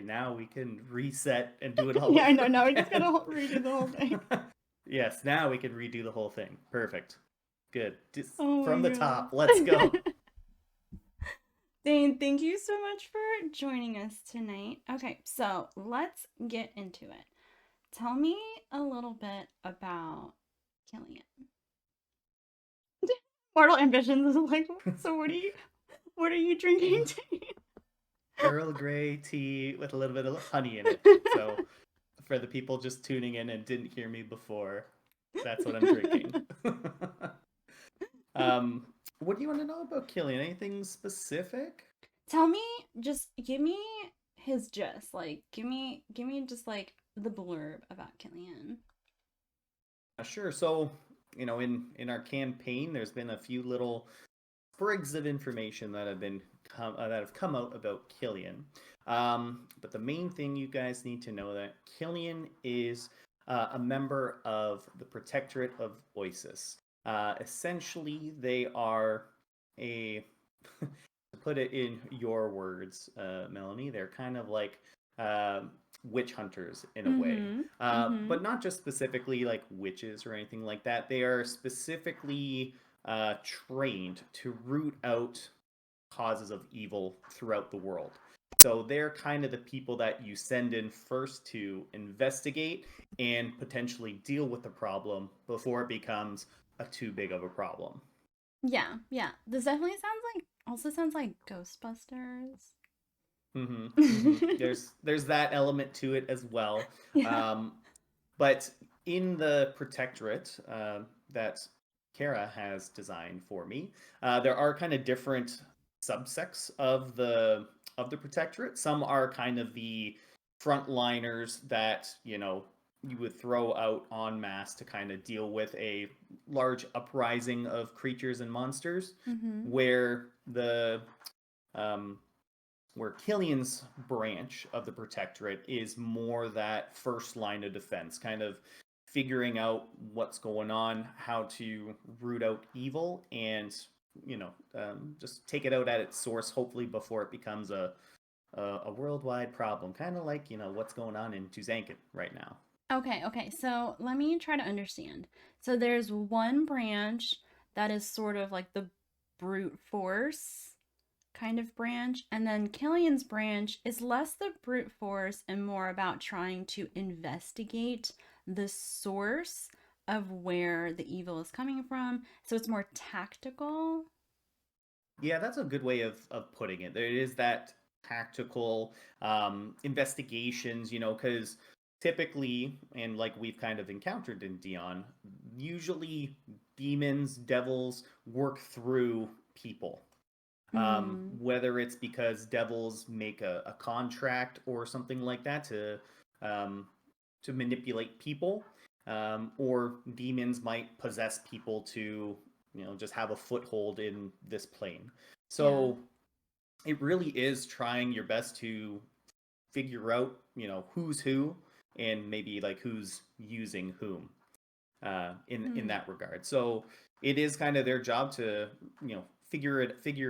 now we can reset and do it all Yeah, I over know. Now we just again. gotta redo the whole thing. Yes, now we can redo the whole thing. Perfect. Good. Just Oh from my the top. Let's go. god. Dane, thank you so much for joining us tonight. Okay, so let's get into it. Tell me a little bit about Killian. Mortal Ambitions is like, so what are you drinking today? Earl Grey tea with a little bit of honey in it. So, for the people just tuning in and didn't hear me before, that's what I'm drinking. um, what do you want to know about Killian? Anything specific? Tell me, just give me his gist. Like, give me just like the blurb about Killian. Sure. So, in our campaign, there's been a few little sprigs of information that have come out about Killian. But the main thing you guys need to know that Killian is a member of the Protectorate of Oasis. Essentially, they are a to put it in your words, Melanie, they're kind of like uh, witch hunters in a way. Mm-hmm. Mm-hmm. But not just specifically like witches or anything like that. They are specifically trained to root out causes of evil throughout the world. So they're kind of the people that you send in first to investigate and potentially deal with the problem before it becomes too big of a problem. Yeah, yeah. This definitely sounds like Ghostbusters. There's that element to it as well. Yeah. Um, but in the protectorate that Kara has designed for me, there are kind of different subsects of the protectorate. Some are kind of the frontliners that you would throw out en masse to kind of deal with a large uprising of creatures and monsters, Mm-hmm. where the um, where Killian's branch of the Protectorate is more that first line of defense, kind of figuring out what's going on, how to root out evil, and just take it out at its source. Hopefully, before it becomes a worldwide problem, kind of like what's going on in Tuzankin right now. Okay, okay. So let me try to understand. So there's one branch that is sort of like the brute force kind of branch, and then Killian's branch is less the brute force and more about trying to investigate the source of where the evil is coming from. So it's more tactical. Yeah, that's a good way of putting it. There is that tactical investigations, because typically, and like we've kind of encountered in Dion, usually demons, devils work through people. Mm, Whether it's because devils make a contract or something like that um, to manipulate people, or demons might possess people to just have a foothold in this plane. yeah. So it really is trying your best to figure out who's who and maybe like who's using whom in Hmm. that regard. So it is kind of their job to figure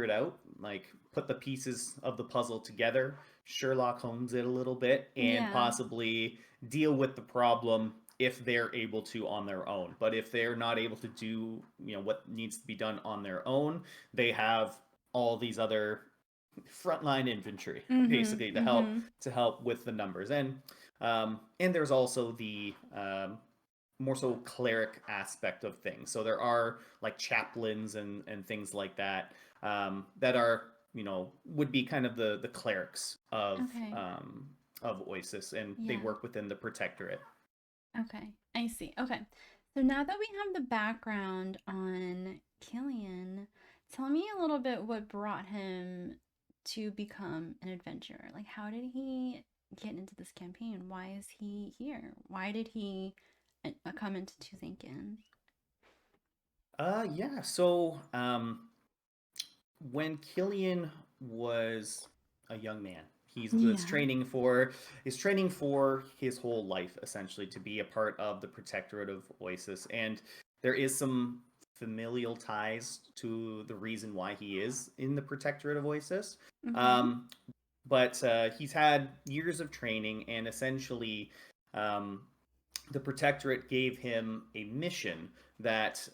it out, like put the pieces of the puzzle together, Sherlock Holmes it a little bit, and Yeah. possibly deal with the problem if they're able to on their own. But if they're not able to do what needs to be done on their own, they have all these other frontline infantry Mm-hmm. basically Mm-hmm. to help with the numbers. And there's also the more so cleric aspect of things. So there are like chaplains and things like that that are would be kind of the clerics Okay. of Oasis, and they Yeah. work within the protectorate. Okay. I see. Okay. So now that we have the background on Killian, tell me a little bit what brought him to become an adventurer. Like, how did he get into this campaign? Why is he here? Why did he come into Tuzankin? Yeah. So when Killian was a young man, he was Yeah. training for his whole life essentially to be a part of the Protectorate of Oasis, and there is some familial ties to the reason why he is in the Protectorate of Oasis. Mm-hmm. Um, but he's had years of training, and essentially, um, the Protectorate gave him a mission that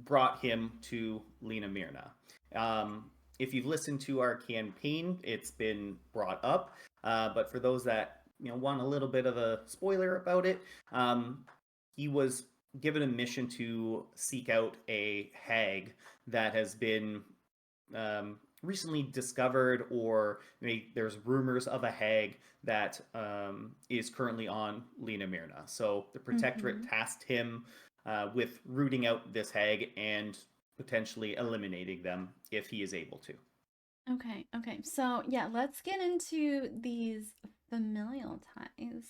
brought him to Lena Mirna. If you've listened to our campaign, it's been brought up. But for those that want a little bit of a spoiler about it, he was given a mission to seek out a hag that has been recently discovered, or maybe there's rumors of a hag that is currently on Lena Mirna. So the Protectorate Mm-hmm. tasked him with rooting out this hag and potentially eliminating them if he is able to. Okay, okay. So, yeah, let's get into these familial ties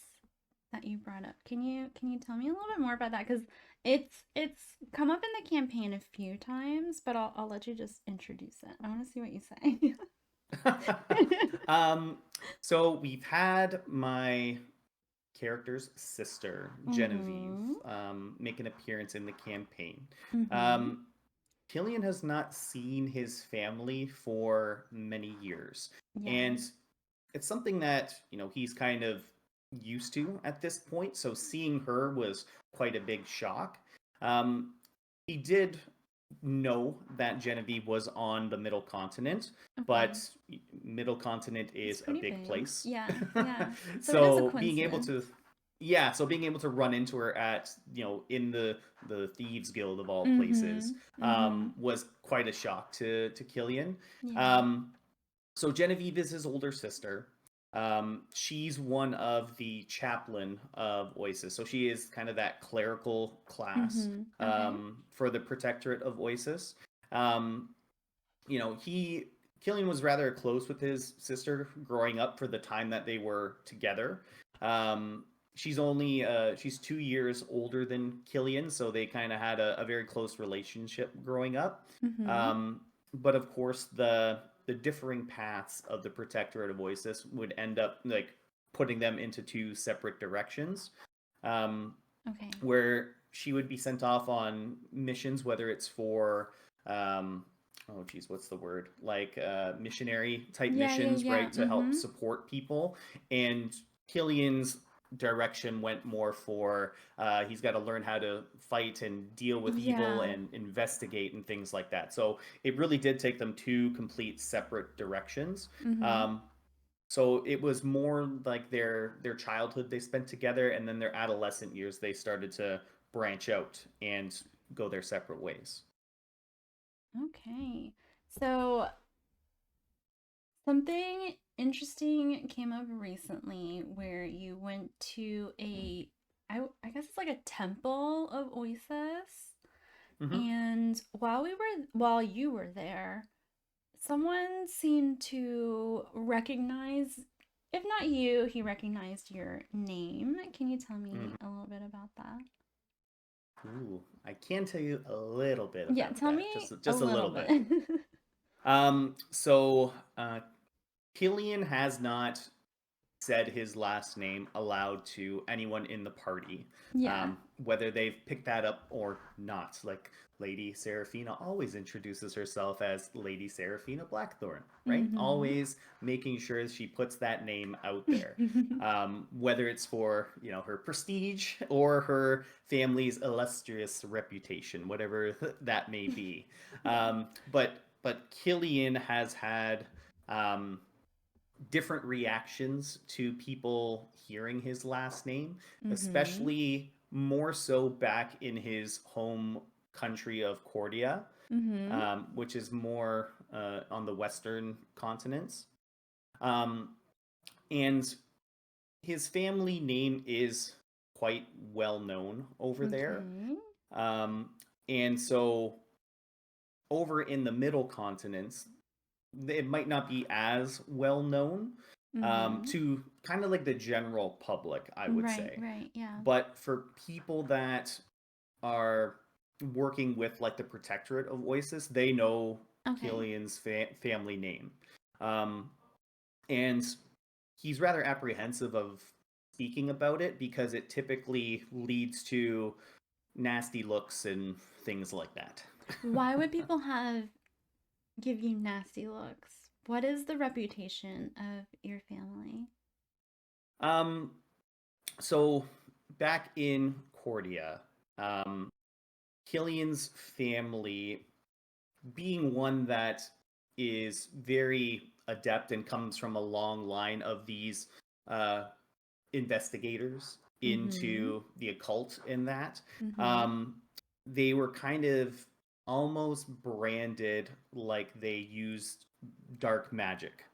that you brought up. Can you tell me a little bit more about that? Because it's come up in the campaign a few times, but I'll let you just introduce it. I want to see what you say. um, so we've had my character's sister, Genevieve, Mm-hmm. make an appearance in the campaign. Mm-hmm. Um, Killian has not seen his family for many years. Yeah. And it's something that, he's kind of used to at this point. So seeing her was quite a big shock. He did know that Genevieve was on the Middle Continent, Okay. but Middle Continent It's is a pretty big big. place. Yeah, yeah. So it is a So being able coincidence. to yeah, so being able to run into her at, in the Thieves Guild of all Mm-hmm. places, Mm-hmm. was quite a shock to Killian. Yeah. Um, so Genevieve is his older sister. She's one of the chaplain of Oasis. So she is kind of that clerical class Mm-hmm. Okay. for the Protectorate of Oasis. Um, he Killian was rather close with his sister growing up for the time that they were together. Um, she's 2 years older than Killian, so they kind of had a very close relationship growing up. Mm-hmm. Um, but of course, the differing paths of the Protectorate of Oasis would end up like putting them into two separate directions. Um, Okay. where she would be sent off on missions, whether it's for oh geez, what's the word? Like missionary type Yeah, yeah, missions, yeah. right, to help Mm-hmm. support people. And Killian's direction went more for he's got to learn how to fight and deal with evil Yeah. and investigate and things like that. So it really did take them two complete separate directions. Mm-hmm. So it was more like their childhood they spent together, and then their adolescent years they started to branch out and go their separate ways. Okay. So something interesting came up recently where you went to I guess it's like a temple of Oasis. Hmm. And while you were there, someone seemed to recognize, if not you, he recognized your name. Can you tell me Hmm. a little bit about that? Ooh, I can tell you a little bit Yeah, about tell that, me a just a little little bit. bit. So Killian has not said his last name aloud to anyone in the party, Yeah. whether they've picked that up or not. Like Lady Seraphina always introduces herself as Lady Seraphina Blackthorn, right? Mm-hmm. Always making sure she puts that name out there. Whether it's for her prestige or her family's illustrious reputation, whatever that may be. Yeah. But Killian has had um, different reactions to people hearing his last name, Mm-hmm. especially more so back in his home country of Cordia, Mm-hmm. which is more on the western continents. Um, and his family name is quite well known over there. Okay. Um, and so over in the middle continents, it might not be as well known Mm-hmm. to kind of like the general public, I would Right, say. right, yeah. But for people that are working with like the Protectorate of Oasis, they know Okay. Killian's family name. Um, and he's rather apprehensive of speaking about it because it typically leads to nasty looks and things like that. Why would people have give you nasty looks? What is the reputation of your family? Um, so back in Cordia, um, Killian's family, being one that is very adept and comes from a long line of these uh, investigators Mm-hmm. into the occult in that, Mm-hmm. um, they were kind of almost branded like they used dark magic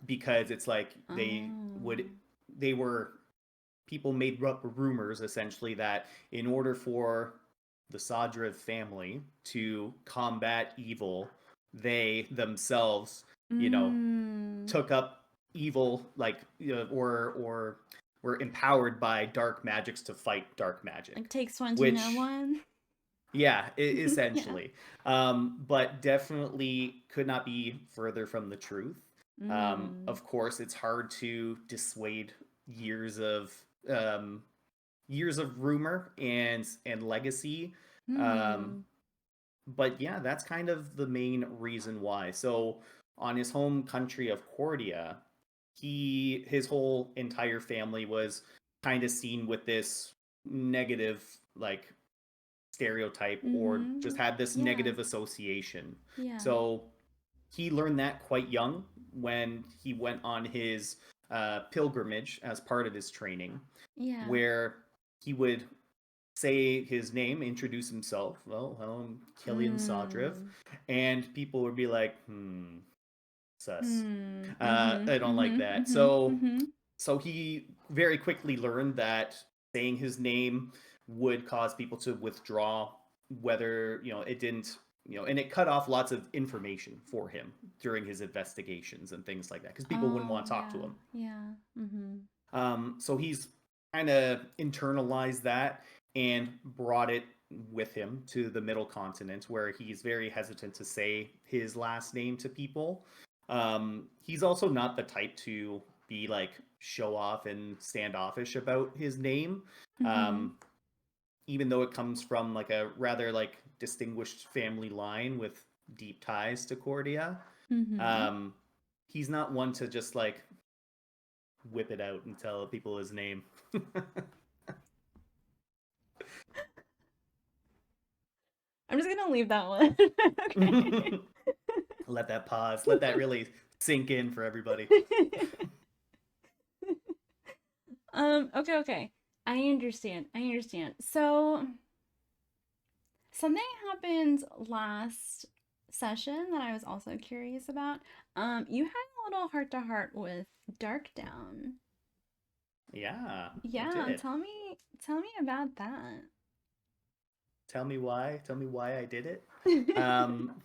because it's like Oh. they were people made up rumors essentially that in order for the Sadrev family to combat evil, they themselves, you know, Mm. took up evil, like or were empowered by dark magics to fight dark magic, Like takes one to know which one. yeah, Yeah. essentially, but definitely could not be further from the truth. Mm. Of course, it's hard to dissuade years of um, years of rumor and legacy. Um, Hmm. but yeah, that's kind of the main reason why. So on his home country of Cordia, his whole entire family was kind of seen with this negative like stereotype or just Mm-hmm. had this Yeah. negative association. Yeah. So he learned that quite young when he went on his pilgrimage as part of his training, Yeah. where he would say his name, introduce himself. Well, I'm Killian Sodriv, Mm. and people would be like, sus. Hmm. Mm-hmm. I don't like Mm-hmm. that. Mm-hmm. Mm-hmm. So he very quickly learned that saying his name would cause people to withdraw, whether, it didn't, and it cut off lots of information for him during his investigations and things like that, because people wouldn't Oh want to talk to yeah. him. Yeah. Mm-hmm. So he's kind of internalized that and brought it with him to the middle continent, where he's very hesitant to say his last name to people. He's also not the type to be like show off and standoffish about his name. Mm-hmm. Um, Even though it comes from like a rather like distinguished family line with deep ties to Cordia, Mm-hmm. um, he's not one to just like whip it out and tell people his name. I'm just gonna leave that one. Okay. Let that pause. Let that really sink in for everybody. Okay, okay. I understand. I understand. So something happened last session that I was also curious about. You had a little heart to heart with Dark Down. Yeah, I Yeah, did. tell me about that. Tell me why. Tell me why I did it. Um,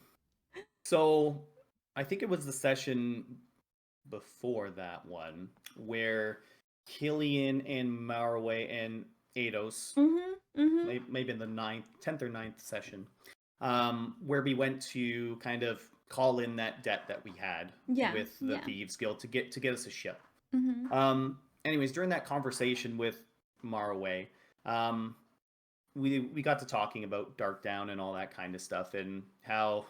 so I think it was the session before that one where Killian and Marway and Ados, Mhm. Mhm. maybe in the 10th or ninth session, where we went to kind of call in that debt that we had Yeah. with the Yeah. Thieves Guild to get us a ship. Mhm. Anyways, during that conversation with Maraway, um, we got to talking about Dark Down and all that kind of stuff, and how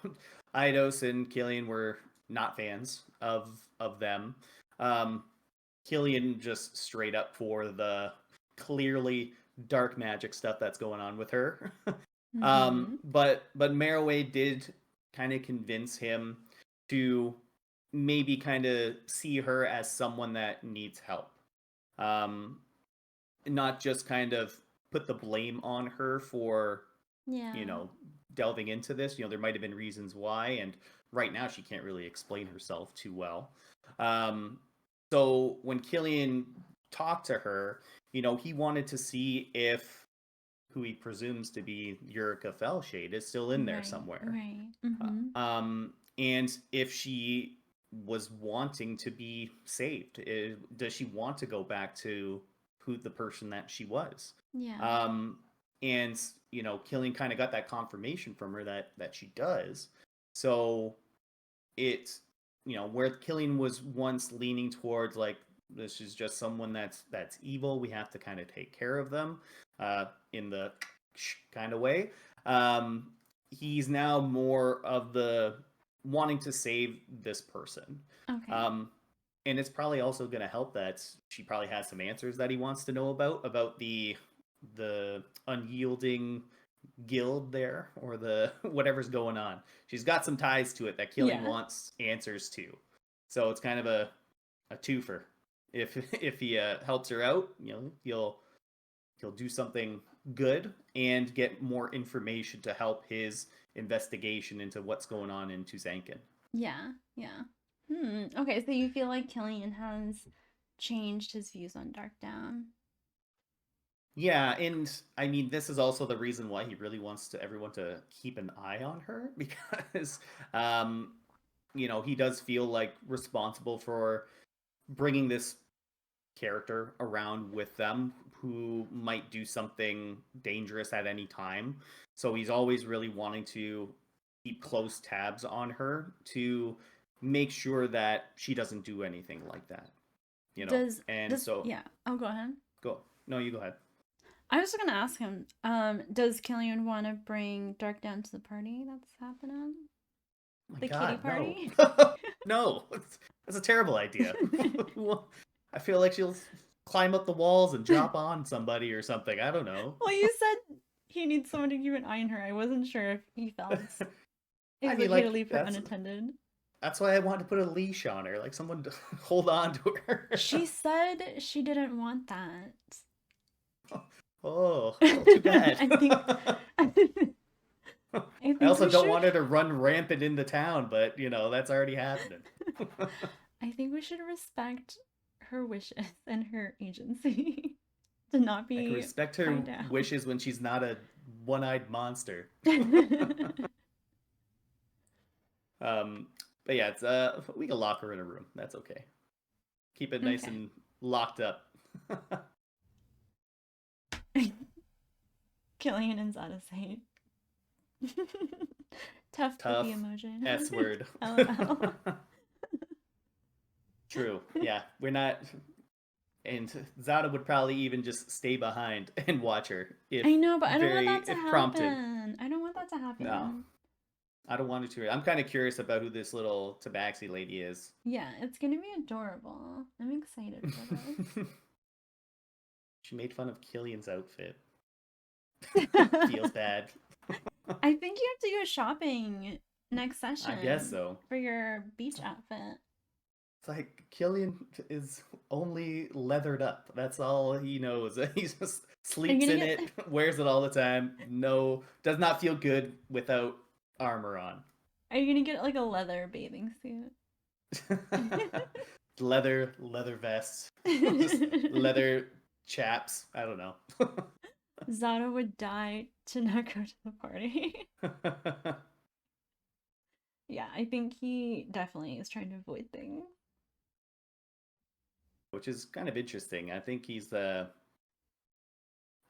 Eidos and Killian were not fans of them. Um, Killian just straight up for the clearly dark magic stuff that's going on with her. Mhm. But Maraway did kind of convince him to maybe kind of see her as someone that needs help. Um, Not just kind of put the blame on her for, you Yeah. know, delving into this. There might have been reasons why, and right now she can't really explain herself too well. Um, so when Killian talked to her, he wanted to see if who he presumes to be Yurika Fellshade is still in there Right. somewhere. Right. Mhm. And if she was wanting to be saved, does she want to go back to who the person that she was? Yeah. Um, and Killian kind of got that confirmation from her that she does. So it's where Killian was once leaning towards like this is just someone that's evil. We have to kind of take care of them, in the kind of way. He's now more of the wanting to save this person. Okay. And it's probably also going to help that she probably has some answers that he wants to know about the unyielding guild there, or the whatever's going on. She's got some ties to it that Killian Yeah. wants answers to. So it's kind of a twofer. If he helps her out, he'll do something good and get more information to help his investigation into what's going on in Tuzankin. Yeah. Yeah. Okay, so you feel like Killian has changed his views on Dark Down. Yeah, and I mean, this is also the reason why he really wants everyone to keep an eye on her because, um, he does feel like responsible for bringing this character around with them who might do something dangerous at any time. So he's always really wanting to keep close tabs on her to make sure that she doesn't do anything like that. And Does so yeah. Oh, go ahead. go. No, you go ahead. I was just gonna ask him, does Killian want to bring Dark Down to the party that's happening? Oh my The kitty God, party? no. No, that's a terrible idea. I feel like she'll climb up the walls and drop on somebody or something. I don't know. Well, you said he needs someone to keep an eye on her. I wasn't sure if he felt it I was mean, okay to like, leave her unattended. that's why I wanted to put a leash on her, like someone to hold on to her. She said she didn't want that. Oh, well, too bad. I think I also we don't should. want her to run rampant into town, but that's already happening. I think we should respect her wishes and her agency to not I can be respect her tied down. wishes when she's not a one-eyed monster. Um, but yeah, it's we can lock her in a room. That's okay. Keep it nice Okay. and locked up. Killian and Zada's hate. Tough Tough puppy emoji. S word. LOL. True. Yeah, we're not. And Zada would probably even just stay behind and watch her if I know, but I don't want very that to if prompted. happen. I don't want that to happen. No, I don't want it to. I'm kind of curious about who this little tabaxi lady is. Yeah, it's gonna be adorable. I'm excited for this. She made fun of Killian's outfit. Feels bad. I think you have to go shopping next session. I guess so. For your beach outfit. It's like Killian is only leathered up. That's all he knows. He just sleeps in it, wears it all the time. No, does not feel good without armor on. Are you gonna get like a leather bathing suit? leather vest, just leather chaps. I don't know. Zada would die to not go to the party. Yeah, I think he definitely is trying to avoid things. Which is kind of interesting. I think he's I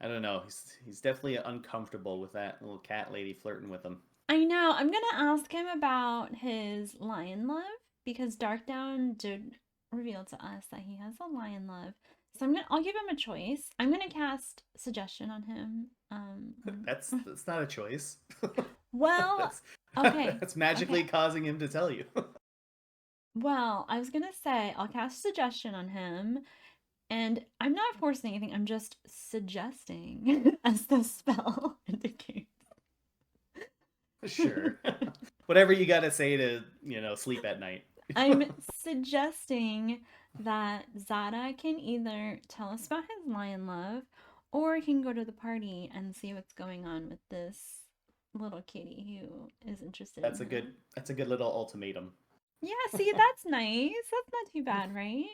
don't know. He's definitely uncomfortable with that little cat lady flirting with him. I know. I'm gonna ask him about his lion love because Darkdown did reveal to us that he has a lion love. So I'll give him a choice. I'm gonna cast suggestion on him. That's not a choice. Well, okay. That's magically causing him to tell you. Well, I was gonna say I'll cast suggestion on him, and I'm not forcing anything. I'm just suggesting, as the spell indicates. Sure. Whatever you gotta say to, sleep at night. I'm suggesting that Zada can either tell us about his lion love, or he can go to the party and see what's going on with this little kitty who is interested in him. That's a good little ultimatum. Yeah, see, that's nice. That's not too bad, right?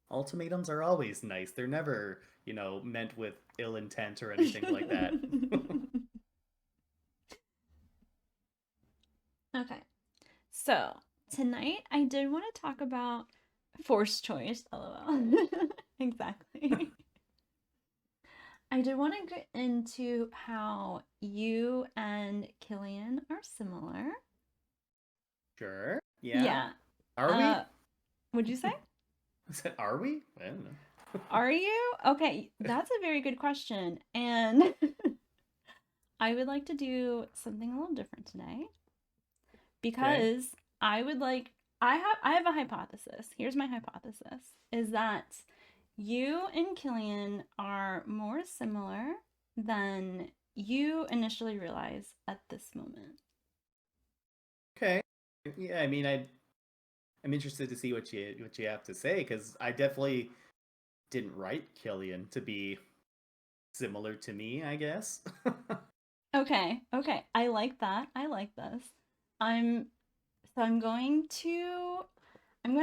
Ultimatums are always nice. They're never, meant with ill intent or anything like that. Okay. So, tonight I did want to talk about forced choice, lol. Exactly. I did want to get into how you and Killian are similar. Sure. Yeah. Yeah. Are we? What'd you say? I said, are we? I don't know. Are you? Okay, that's a very good question. And I would like to do something a little different today. Okay. because I would like I have a hypothesis. Here's my hypothesis is that you and Killian are more similar than you initially realize at this moment. Okay. Yeah, I mean, I'm interested to see what you have to say because I definitely didn't write Killian to be similar to me, I guess. Okay, okay. I like that. I like this. I'm so I'm going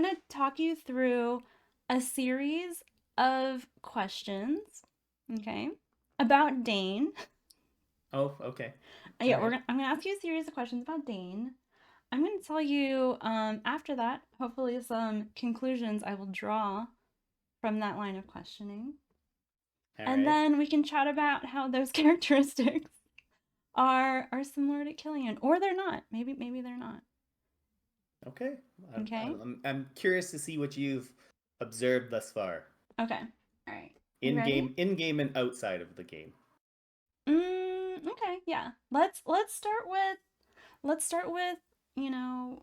to talk you through a series of questions, okay, about Dane. Oh, okay. All Yeah, right. I'm going to ask you a series of questions about Dane. I'm going to tell you after that, hopefully some conclusions I will draw from that line of questioning. All And right. then we can chat about how those characteristics are similar to Killian or they're not. Maybe they're not. Okay. Okay? I'm curious to see what you've observed thus far, Okay. All right. You ready? in game and outside of the game. Okay. Yeah. Let's start with, you know,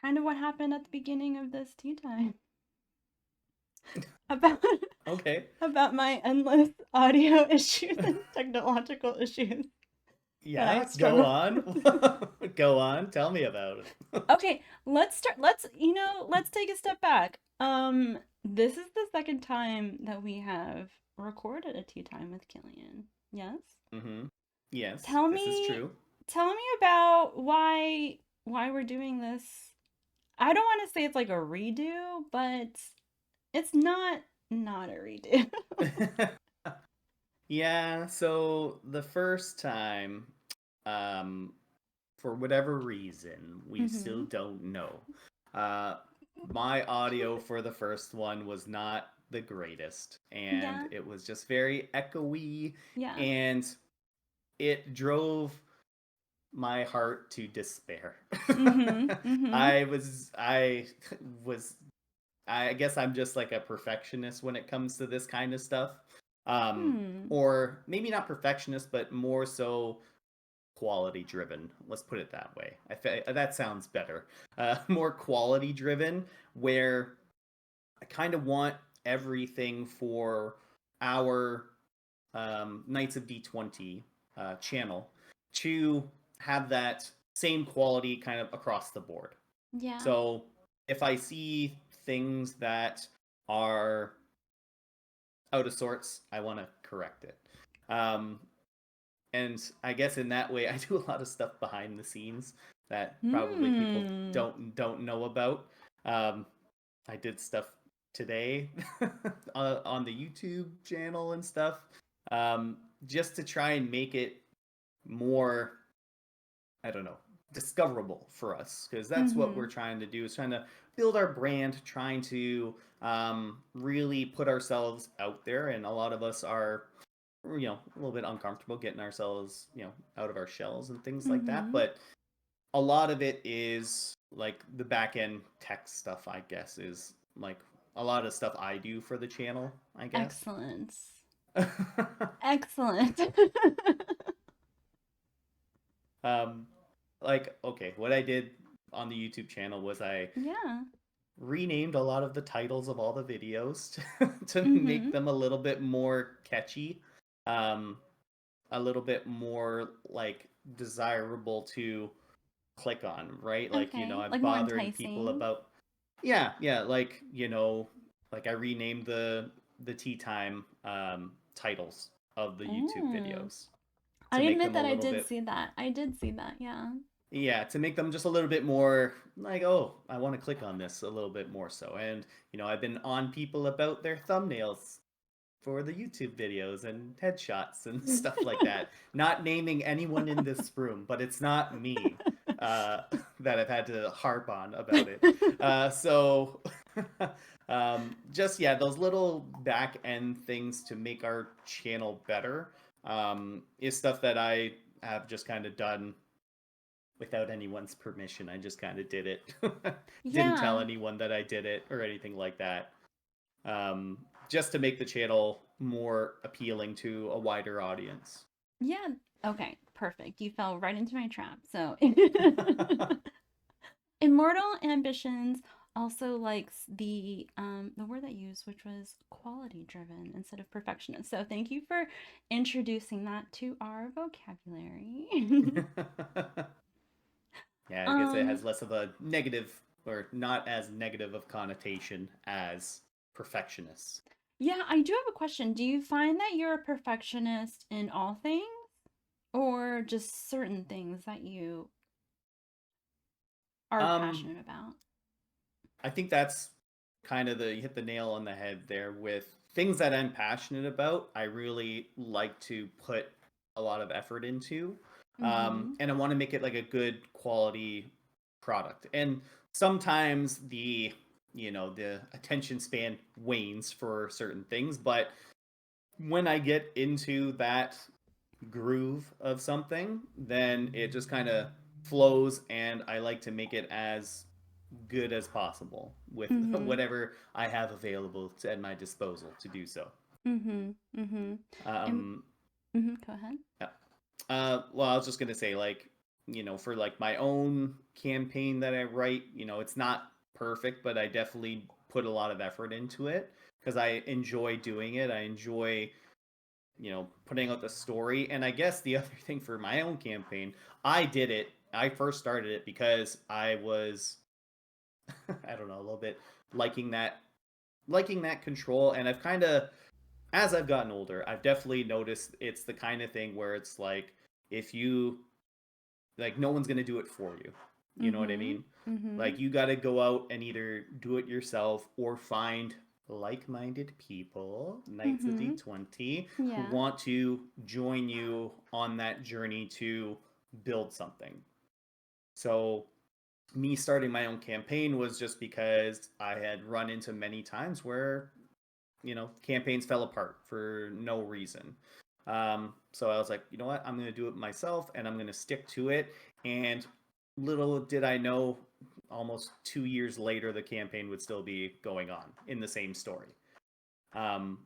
kind of what happened at the beginning of this tea time about Okay. about my endless audio issues and technological issues that I Yeah, go struggle. on. Go on. Tell me about it. Okay, let's take a step back. This is the second time that we have recorded a tea time with Killian. Yes? Mm-hmm. Yes, Tell this is me true. tell me about why we're doing this. I don't want to say it's like a redo, but it's not a redo. Yeah, so the first time, um, for whatever reason, we still Mhm. don't know. Uh, my audio for the first one was not the greatest, and Yeah. it was just very echoey, Yeah. and it drove my heart to despair. Mhm. Mhm. I was I guess I'm just like a perfectionist when it comes to this kind of stuff. Hmm. Or maybe not perfectionist, but more so quality driven. Let's put it that way. That sounds better. More quality driven, where I kind of want everything for our Knights of D20 channel to have that same quality kind of across the board. Yeah. So if I see things that are out of sorts, I want to correct it. Um, and I guess in that way, I do a lot of stuff behind the scenes that probably people Hmm. don't know about. Um, I did stuff today on the YouTube channel and stuff, just to try and make it more, I don't know, discoverable for us, because that's what we're Mhm. trying to do, is trying to build our brand, trying to really put ourselves out there. And a lot of us are, a little bit uncomfortable getting ourselves, out of our shells and things like that. Mhm. But a lot of it is like the back end tech stuff, I guess, is like a lot of stuff I do for the channel, I guess. Excellent. Excellent. um, like, okay, what I did on the YouTube channel was I Yeah. renamed a lot of the titles of all the videos to make Mhm. them a little bit more catchy, um, a little bit more like desirable to click on, right? Like, Okay. I'm Like more bothering people enticing. about, yeah, yeah, like, like I renamed the tea time titles of the YouTube Mm. videos I to make admit them a that I little did bit, see that. I did see that. Yeah. yeah, to make them just a little bit more like, oh, I want to click on this a little bit more so. And I've been on people about their thumbnails for the YouTube videos and headshots and stuff like that. Not naming anyone in this room, but it's not me that I've had to harp on about it. So, just yeah, those little back end things to make our channel better is stuff that I have just kind of done without anyone's permission. I just kind of did it. Didn't tell Yeah. anyone that I did it or anything like that. Just to make the channel more appealing to a wider audience. Yeah. Okay, perfect. You fell right into my trap. So, Immortal Ambitions also likes the word that you used, which was quality driven instead of perfectionist. So thank you for introducing that to our vocabulary. Yeah, I guess it um, has less of a negative or not as negative of connotation as perfectionist. yeah, I do have a question. Do you find that you're a perfectionist in all things or just certain things that you are Um, passionate about? I think that's kind of the you hit the nail on the head there with things that I'm passionate about. I really like to put a lot of effort into, Mm-hmm. and I want to make it like a good quality product. And sometimes the attention span wanes for certain things, but when I get into that groove of something, then it just kind of flows, and I like to make it as good as possible with Mm-hmm. whatever I have available at my disposal to do so. Mm-hmm. Mm-hmm. And Um, go ahead. yeah. Well, I was just gonna say, like, for like my own campaign that I write, it's not perfect, but I definitely put a lot of effort into it because I enjoy doing it. I enjoy putting out the story. And I guess the other thing for my own campaign, I first started it because I was, I don't know, a little bit liking that, liking that control. And I've kind of, as I've gotten older, I've definitely noticed it's the kind of thing where it's like, if you, like, no one's going to do it for you. You know what I Mm-hmm. mean? Mm-hmm. Like, you got to go out and either do it yourself or find like-minded people, Knights of Mm-hmm. D20, who Yeah. want to join you on that journey to build something. So me starting my own campaign was just because I had run into many times where campaigns fell apart for no reason. So I was like, you know what, I'm going to do it myself, and I'm going to stick to it. And little did I know, almost 2 years later, the campaign would still be going on in the same story, um,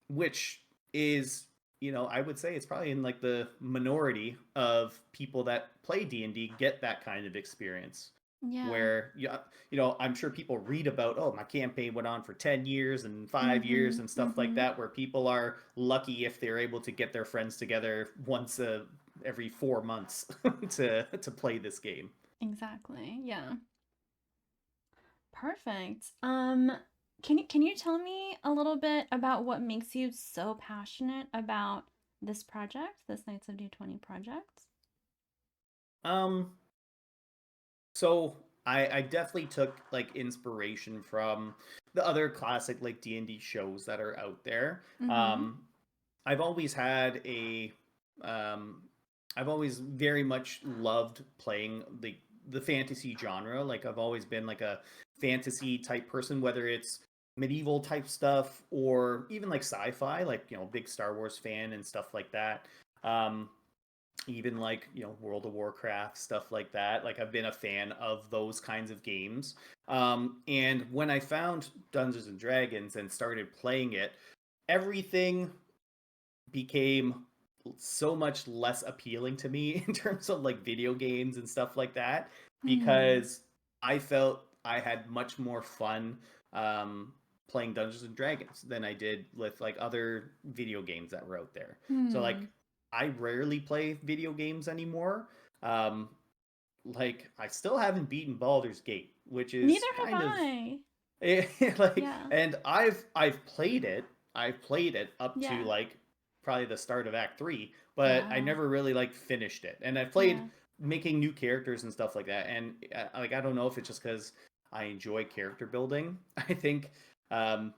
which is, I would say it's probably in like the minority of people that play D&D get that kind of experience Yeah. where I'm sure people read about, oh, my campaign went on for 10 years and 5 years Mm-hmm. and stuff like Mm-hmm. that, where people are lucky if they're able to get their friends together once every 4 months to play this game. Exactly. Yeah. Perfect. Can you tell me a little bit about what makes you so passionate about this project, this Knights of D20 project? um So I definitely took like inspiration from the other classic like D&D shows that are out there. Mm-hmm. I've always had a um, I've always very much loved playing the fantasy genre. Like I've always been like a fantasy type person, whether it's medieval type stuff or even like sci-fi, like big Star Wars fan and stuff like that. Um, Even like World of Warcraft, stuff like that. Like I've been a fan of those kinds of games, and when I found Dungeons and Dragons and started playing it, everything became so much less appealing to me in terms of like video games and stuff like that, Hmm. because I felt I had much more fun playing Dungeons and Dragons than I did with like other video games that were out there. So Hmm. like I rarely play video games anymore. Um, like I still haven't beaten Baldur's Gate, which Neither is have kind of I. like, Yeah. and I've played it. I've played it up to Yeah. like probably the start of Act 3, but I Wow. never really like finished it. And I've played Yeah. making new characters and stuff like that. And like I don't know if it's just because I enjoy character building. I think um,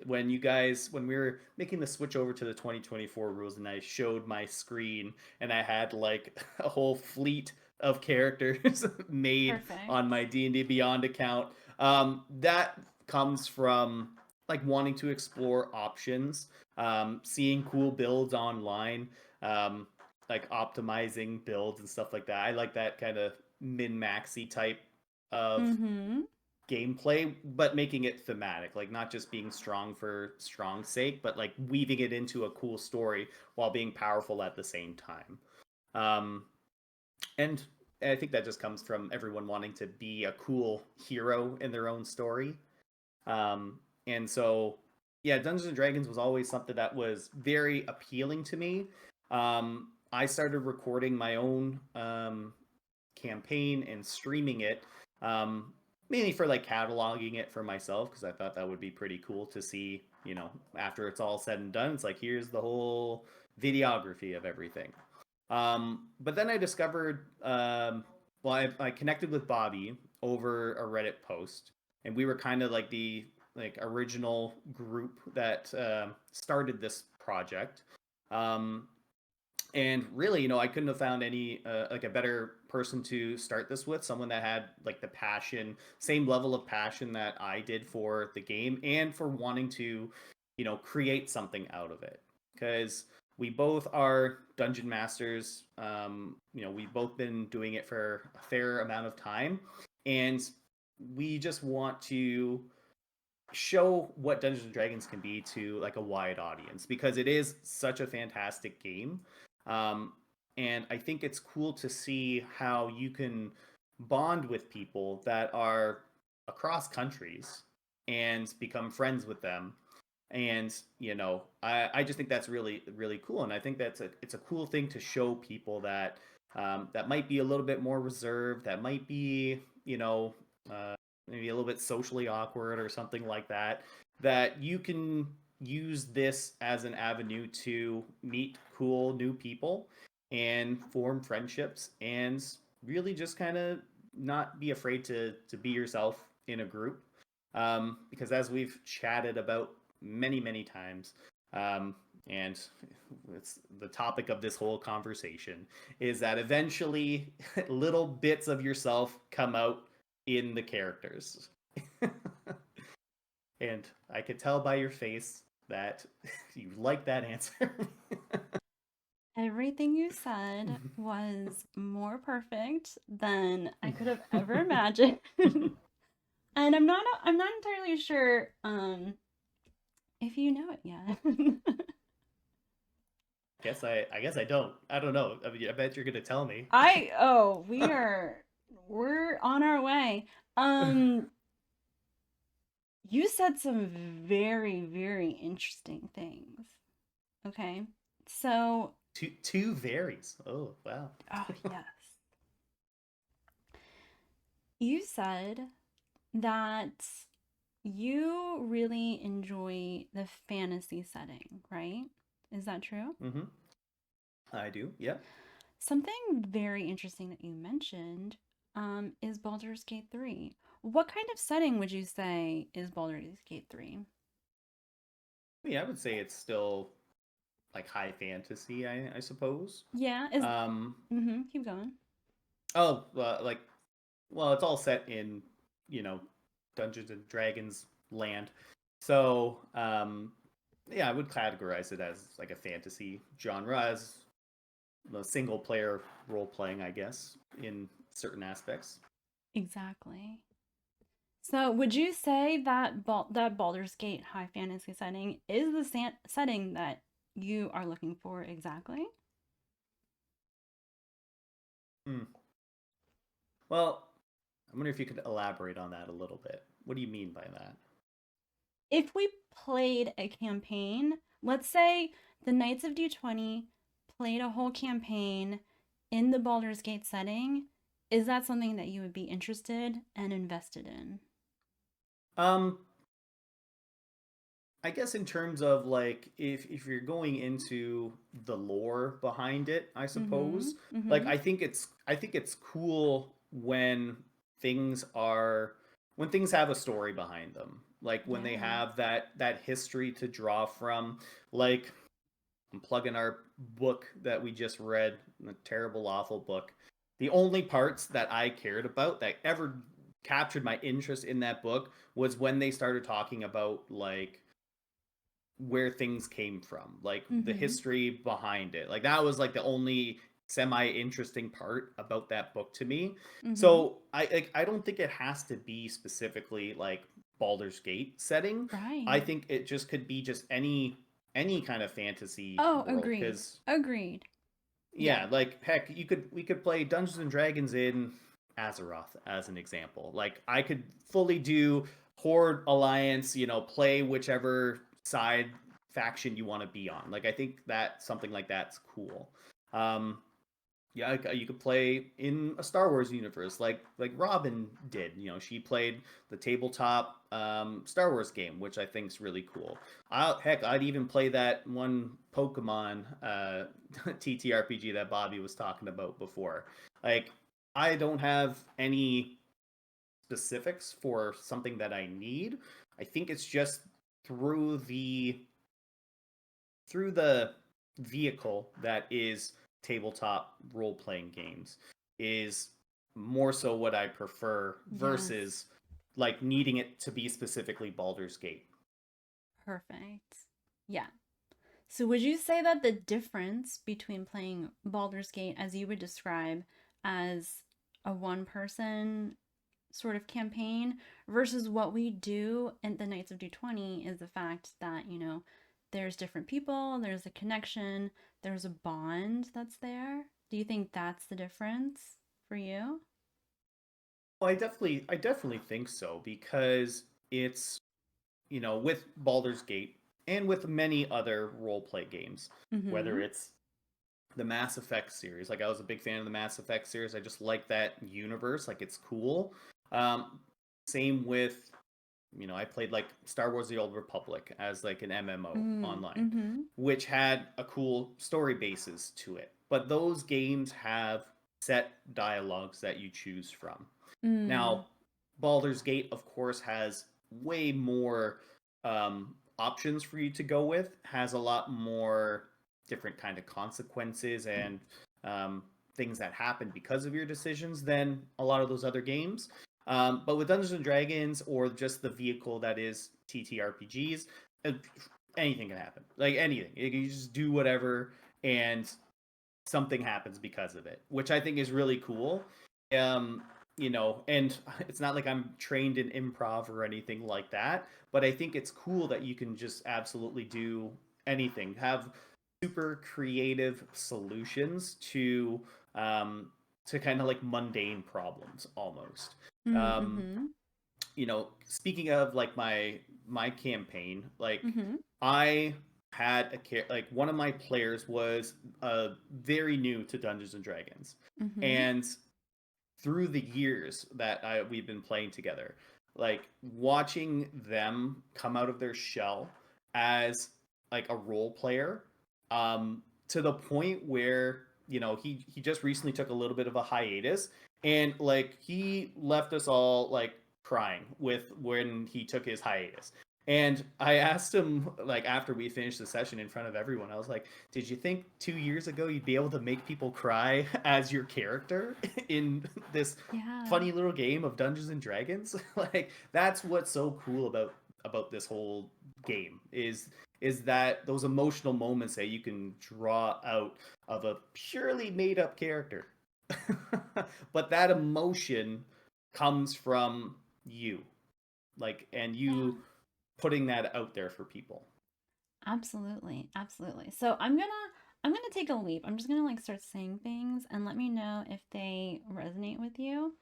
when we were making the switch over to the 2024 rules, and I showed my screen, and I had like a whole fleet of characters made on Perfect. my D&D Beyond account. That comes from like wanting to explore options, seeing cool builds online, um, like optimizing builds and stuff like that. I like that kind of min maxy type of Mm-hmm. gameplay, but making it thematic, like not just being strong for strong's sake, but like weaving it into a cool story while being powerful at the same time. Um, and I think that just comes from everyone wanting to be a cool hero in their own story. And so, yeah, Dungeons and Dragons was always something that was very appealing to me. I started recording my own campaign and streaming it, um, mainly for like cataloging it for myself because I thought that would be pretty cool to see. After it's all said and done, it's like here's the whole videography of everything. But then I discovered, well, I connected with Bobby over a Reddit post, and we were kind of like the original group that started this project. Um, and really, I couldn't have found any like a better person to start this with, someone that had like the passion, same level of passion that I did for the game and for wanting to, create something out of it. Because we both are dungeon masters. We've both been doing it for a fair amount of time, and we just want to show what Dungeons and Dragons can be to like a wide audience because it is such a fantastic game. Um, and I think it's cool to see how you can bond with people that are across countries and become friends with them. And I just think that's really really cool, and I think it's a cool thing to show people that that might be a little bit more reserved, that might be uh, maybe a little bit socially awkward or something like that, that you can use this as an avenue to meet cool new people and form friendships and really just kind of not be afraid to be yourself in a group. Because as we've chatted about many times, and it's the topic of this whole conversation, is that eventually little bits of yourself come out in the characters. And I could tell by your face that you like that answer. Everything you said was more perfect than I could have ever imagined. And I'm not entirely sure if you know it yet. I guess I don't. I don't know. I mean, I bet you're gonna tell me. We're on our way. Um you said some very, very interesting things. Okay. So, Two varies. Oh wow. oh yes. You said that you really enjoy the fantasy setting, right? Is that true? Mm-hmm. I do. Yeah. Something very interesting that you mentioned is Baldur's Gate 3. What kind of setting would you say is Baldur's Gate 3? Yeah, I would say it's still like high fantasy. I suppose. Yeah, is Um. keep going. Oh, like, well, it's all set in you know Dungeons and Dragons land. So, yeah, I would categorize it as like a fantasy genre, as the single player role playing, I guess, in certain aspects. Exactly. So, would you say that that Baldur's Gate high fantasy setting is the setting that you are looking for exactly? Hmm. Well, I wonder if you could elaborate on that a little bit. What do you mean by that? If we played a campaign, let's say the Knights of D20 played a whole campaign in the Baldur's Gate setting, is that something that you would be interested and invested in? Um, I guess in terms of like if you're going into the lore behind it, I Mm-hmm. suppose. Like Mm-hmm. I think it's cool when things are when things have a story behind them. Like when they Yeah. have that history to draw from. Like I'm plugging our book that we just read, the terrible awful book. The only parts that I cared about that ever captured my interest in that book was when they started talking about like where things came from, like the Mm-hmm. history behind it. Like that was like the only semi interesting part about that book to me. Mm-hmm. So I don't think it has to be specifically like Baldur's Gate setting. I Right. think it just could be just any kind of fantasy Oh, world agreed. because Agreed. Yeah. Yeah, like heck, we could play Dungeons and Dragons in Azeroth as an example. Like I could fully do Horde Alliance, play whichever side faction you want to be on. Like I think that something like that's cool. Um, yeah, you could play in a Star Wars universe, like Robin did. She played the tabletop Star Wars game, which I think is really cool. Heck, I'd even play that one Pokemon TTRPG that Bobby was talking about before. Like, I don't have any specifics for something that I need. I think it's just through the through the vehicle that is tabletop role playing games is more so what I prefer Yes. versus like needing it to be specifically Baldur's Gate. Perfect. Yeah. So would you say that the difference between playing Baldur's Gate as you would describe as a one person sort of campaign versus what we do in the Knights of D20 is the fact that, there's different people, there's a connection, there's a bond that's there. Do you think that's the difference for you? Well, I definitely think so because it's with Baldur's Gate and with many other role play games, whether Mm-hmm. it's the Mass Effect series. Like I was a big fan of the Mass Effect series. I just like that universe. Like it's cool. Um, Same with I played like Star Wars: The Old Republic as like an MMO online, Mm-hmm. which had a cool story basis to it. But those games have set dialogues that you choose from. Mm. Now, Baldur's Gate, of course, has way more options for you to go with. Has a lot more different kind of consequences and um, things that happen because of your decisions than a lot of those other games. But with Dungeons and Dragons or just the vehicle that is TTRPGs, uh, anything can happen. Like anything, you just do whatever, and something happens because of it, which I think is really cool. Um, and it's not like I'm trained in improv or anything like that, but I think it's cool that you can just absolutely do anything, have super creative solutions to kind of like mundane problems almost. Um, Mm-hmm. Speaking of like my campaign, like Mm-hmm. I had like one of my players was very new to Dungeons and Dragons, Mm-hmm. and through the years that we've been playing together, like watching them come out of their shell as like a role player, to the point where he just recently took a little bit of a hiatus, and like he left us all like crying with when he took his hiatus. And I asked him, like, after we finished the session in front of everyone, I was like, did you think 2 years ago you'd be able to make people cry as your character in this Yeah. funny little game of Dungeons and Dragons? Like, that's what's so cool about this whole game is that those emotional moments that you can draw out of a purely made up character. But that emotion comes from you, like, and Yeah. you putting that out there for people. Absolutely. Absolutely. So I'm gonna take a leap. I'm just gonna like start saying things and let me know if they resonate with you.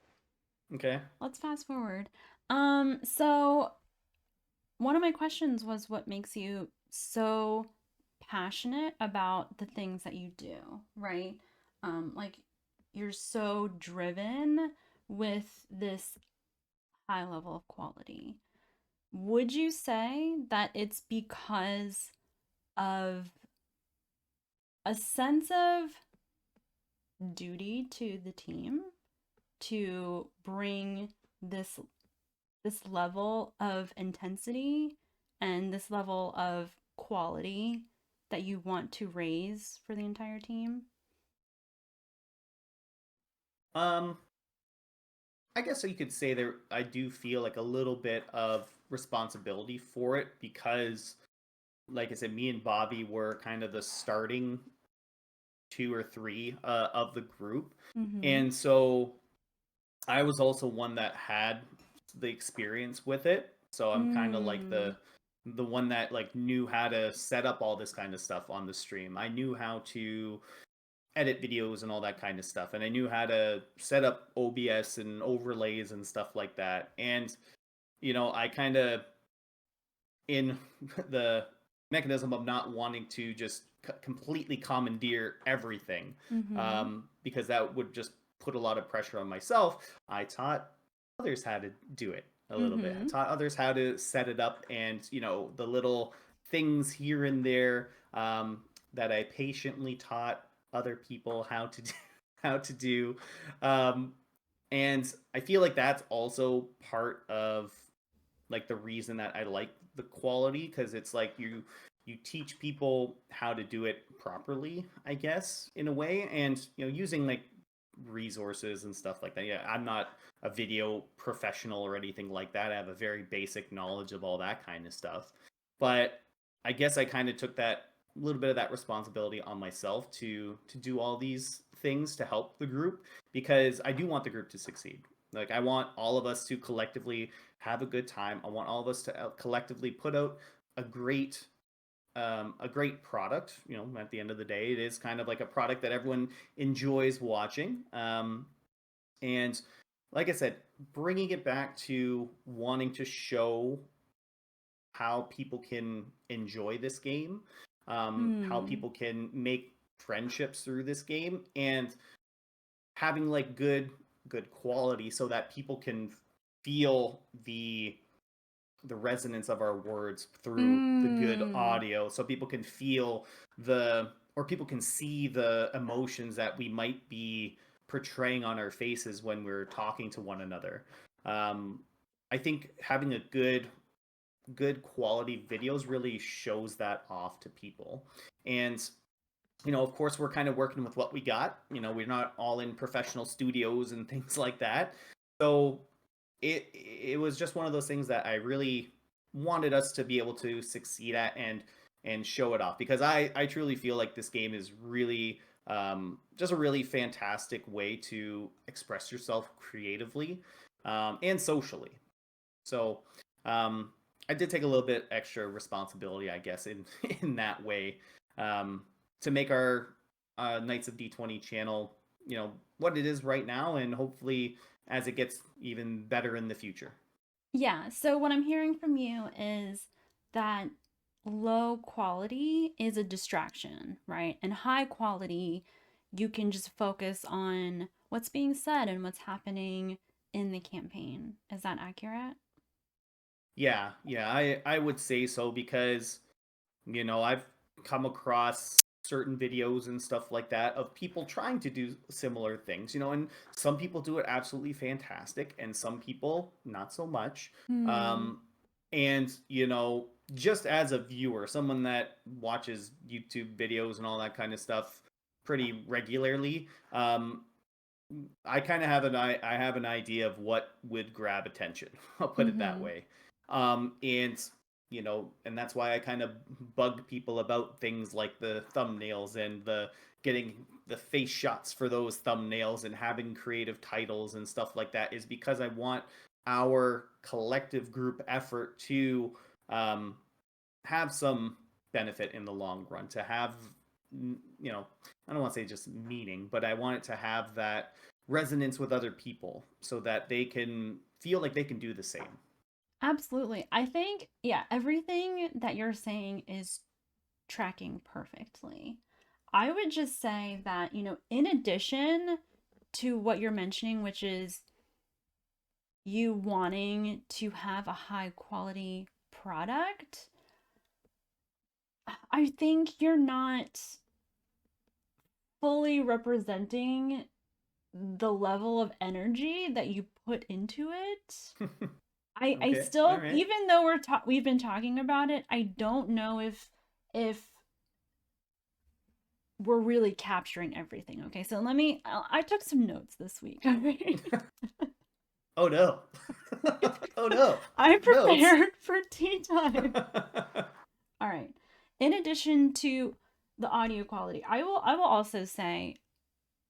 Okay. Let's fast forward. So one of my questions was what makes you so passionate about the things that you do, right? Like you're so driven with this high level of quality. Would you say that it's because of a sense of duty to the team to bring this level of intensity and this level of quality that you want to raise for the entire team? Um, I guess you could say there I do feel like a little bit of responsibility for it because like I said, me and Bobby were kind of the starting two or three of the group. Mm-hmm. And so I was also one that had the experience with it. So I'm kind of like Mm. the one that like knew how to set up all this kind of stuff on the stream. I knew how to edit videos and all that kind of stuff, and I knew how to set up OBS and overlays and stuff like that. And I kind of, in the mechanism of not wanting to just completely commandeer everything, Mm-hmm. because that would just put a lot of pressure on myself. I taught others how to do it a little bit. I Mm-hmm. taught others how to set it up, and the little things here and there, that I patiently taught other people how to do, how to do. Um, and I feel like that's also part of like the reason that I like the quality, because it's like you teach people how to do it properly, I guess, in a way, and using like resources and stuff like that. Yeah, I'm not a video professional or anything like that. I have a very basic knowledge of all that kind of stuff. But I guess I kind of took that little bit of that responsibility on myself to do all these things to help the group, because I do want the group to succeed. Like, I want all of us to collectively have a good time. I want all of us to collectively put out a great a great product. At the end of the day, it is kind of like a product that everyone enjoys watching. And like I said, bringing it back to wanting to show how people can enjoy this game, how Hmm. people can make friendships through this game, and having like good quality so that people can feel the resonance of our words through the good Mm. audio, so people can feel or people can see the emotions that we might be portraying on our faces when we're talking to one another. um, I think having a good quality videos really shows that off to people. And of course, we're kind of working with what we got. We're not all in professional studios and things like that. So it was just one of those things that I really wanted us to be able to succeed at, and show it off, because I truly feel like this game is really just a really fantastic way to express yourself creatively, and socially. So um, I did take a little bit extra responsibility, I guess, in in that way, um, to make our Knights of D20 channel, what it is right now, and hopefully as it gets even better in the future. Yeah, so what I'm hearing from you is that low quality is a distraction, right? And high quality, you can just focus on what's being said and what's happening in the campaign. Is that accurate? Yeah, I would say so, because I've come across certain videos and stuff like that of people trying to do similar things, and some people do it absolutely fantastic, and some people not so much. Hmm. And just as a viewer, someone that watches YouTube videos and all that kind of stuff pretty regularly, I kind of have I have an idea of what would grab attention. I'll put it that Mm-hmm. way. And and that's why I kind of bug people about things like the thumbnails, and the getting the face shots for those thumbnails, and having creative titles and stuff like that, is because I want our collective group effort to um, have some benefit in the long run, to have, I don't want to say just meaning, but I want it to have that resonance with other people, so that they can feel like they can do the same. Absolutely. I think, yeah, everything that you're saying is tracking perfectly. I would just say that, in addition to what you're mentioning, which is you wanting to have a high quality product, I think you're not fully representing the level of energy that you put into it. I Okay, all still, right. even though we've been talking about it, I don't know if we're really capturing everything. Okay, so I took some notes this week. Okay. Oh no. Oh no. I Notes. prepared for tea time. All right. In addition to the audio quality, I will also say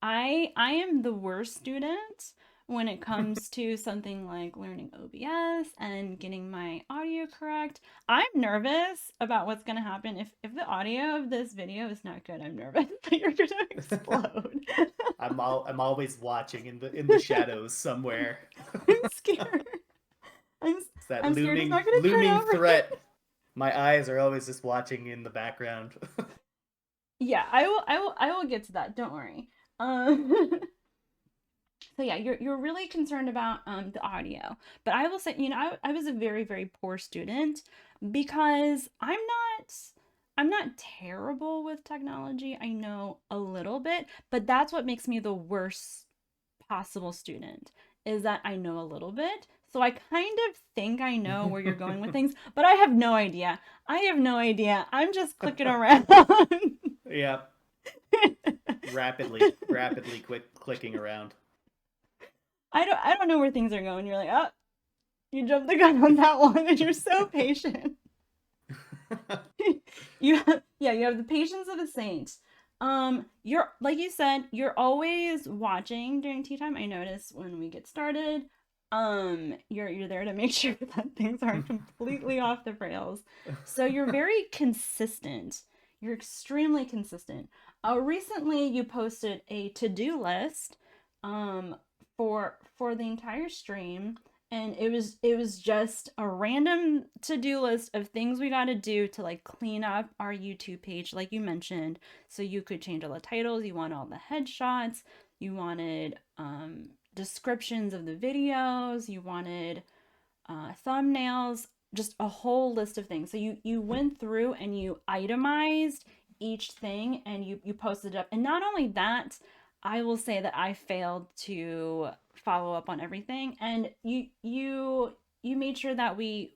I am the worst student when it comes to something like learning OBS and getting my audio correct. I'm nervous about what's going to happen. If the audio of this video is not good, I'm nervous that you're going to explode. I'm always watching in the shadows somewhere. I'm scared. I'm It's that I'm scared it's not going to turn looming out right. threat. My eyes are always just watching in the background. Yeah, I will get to that. Don't worry. Um So yeah, you're really concerned about the audio, but I will say, I was a very very poor student because I'm not terrible with technology. I know a little bit, but that's what makes me the worst possible student is that I know a little bit. So I kind of think I know where you're going with things, but I have no idea. I have no idea. I'm just clicking around. Yeah, rapidly clicking around. I don't know where things are going. You're like, oh, you jumped the gun on that one, and you're so patient. You have the patience of a saint. You're like you said, you're always watching during tea time. I notice when we get started. You're there to make sure that things aren't completely off the rails. So you're very consistent. You're extremely consistent. Recently you posted a to-do list um for the entire stream, and it was just a random to-do list of things we got to do to like clean up our YouTube page like you mentioned. So you could change all the titles, you want all the headshots, you wanted descriptions of the videos, you wanted thumbnails, just a whole list of things. So you went through and you itemized each thing and you posted it up. And not only that, I will say that I failed to follow up on everything, and you made sure that we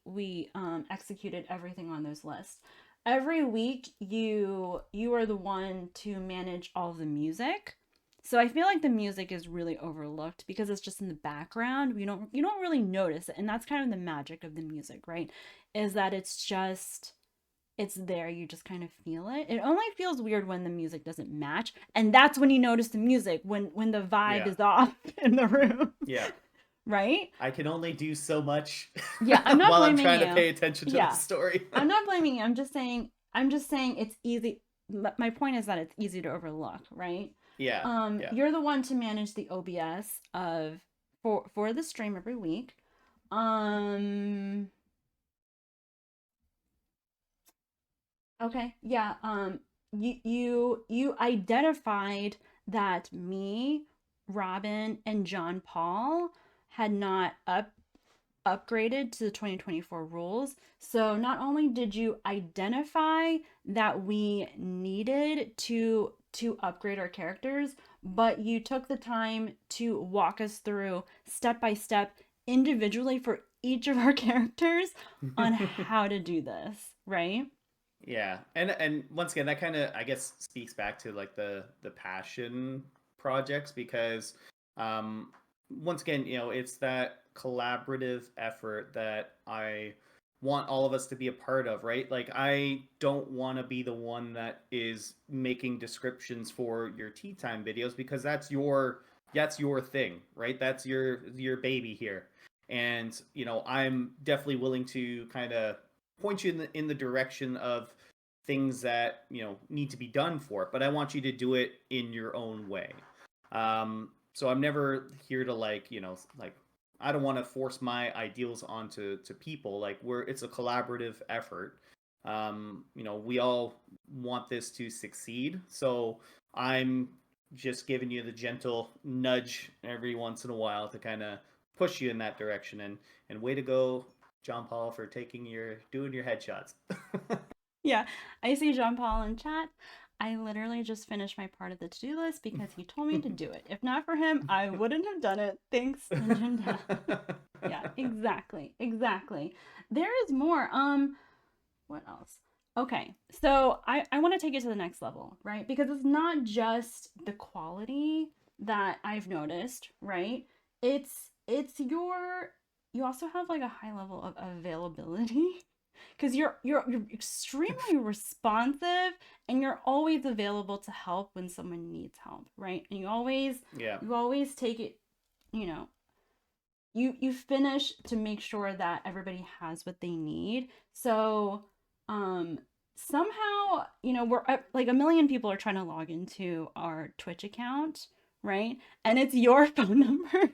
executed everything on those lists. Every week you are the one to manage all the music. So I feel like the music is really overlooked because it's just in the background. You don't really notice it, and that's kind of the magic of the music, right? Is that it's there, you just kind of feel it. It only feels weird when the music doesn't match, and that's when you notice the music, when the vibe Yeah, is off in the room. yeah. Right? I can only do so much Yeah, I'm not while I'm blaming trying to you. pay attention to the Yeah. story. I'm not blaming you. I'm just saying it's easy. My point is that it's easy to overlook, right? Yeah, yeah. You're the one to manage the OBS of for the stream every week. Um Okay, yeah. You identified that me, Robin, and John Paul had not upgraded to the 2024 rules. So not only did you identify that we needed to upgrade our characters, but you took the time to walk us through step by step individually for each of our characters on how to do this, right? Yeah, and once again, that kind of I guess speaks back to like the passion projects because, um, once again, it's that collaborative effort that I want all of us to be a part of, right? Like I don't want to be the one that is making descriptions for your tea time videos because that's your thing, right? That's your baby here, and I'm definitely willing to kind of point you in the direction of things that need to be done for it, but I want you to do it in your own way. So I'm never here to like I don't want to force my ideals onto people. Like it's a collaborative effort. We all want this to succeed, so I'm just giving you the gentle nudge every once in a while to kind of push you in that direction. And way to go, John Paul, for doing your headshots. Yeah, I see Jean Paul in chat. I literally just finished my part of the to-do list because he told me to do it. If not for him, I wouldn't have done it. Thanks, Ninja. Yeah, exactly. Exactly. There is more. What else? Okay, so I want to take it to the next level, right? Because it's not just the quality that I've noticed, right? It's you also have like a high level of availability because you're extremely responsive, and you're always available to help when someone needs help, right? And you always Yeah. you always take it, you finish to make sure that everybody has what they need. So somehow, we're like a million people are trying to log into our Twitch account, right? And it's your phone number.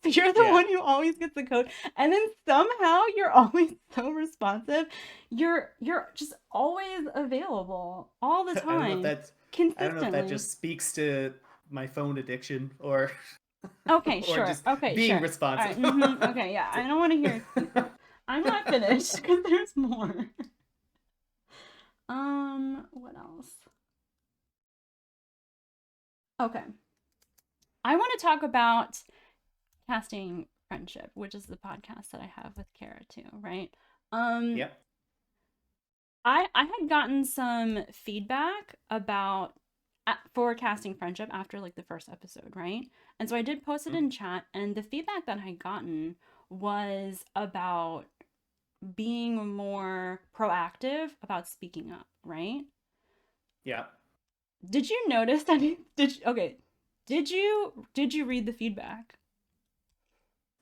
So you're the Yeah. one who always gets the code, and then somehow you're always so responsive. You're just always available all the I don't know if time, that's I don't know if that consistently. just speaks to my phone addiction or Okay, or sure. just Okay, being sure. All responsive. right. Okay, yeah. I don't want to hear excuses. I'm not finished because there's more. What else? Okay. I want to talk about casting friendship, which is the podcast that I have with Kara too, right? Um, Yep. I had gotten some feedback about for casting friendship after like the first episode, right? And so I did post it Mhm. in chat, and the feedback that I had gotten was about being more proactive about speaking up, right? Yeah. Did you notice that? Okay? Did you read the feedback?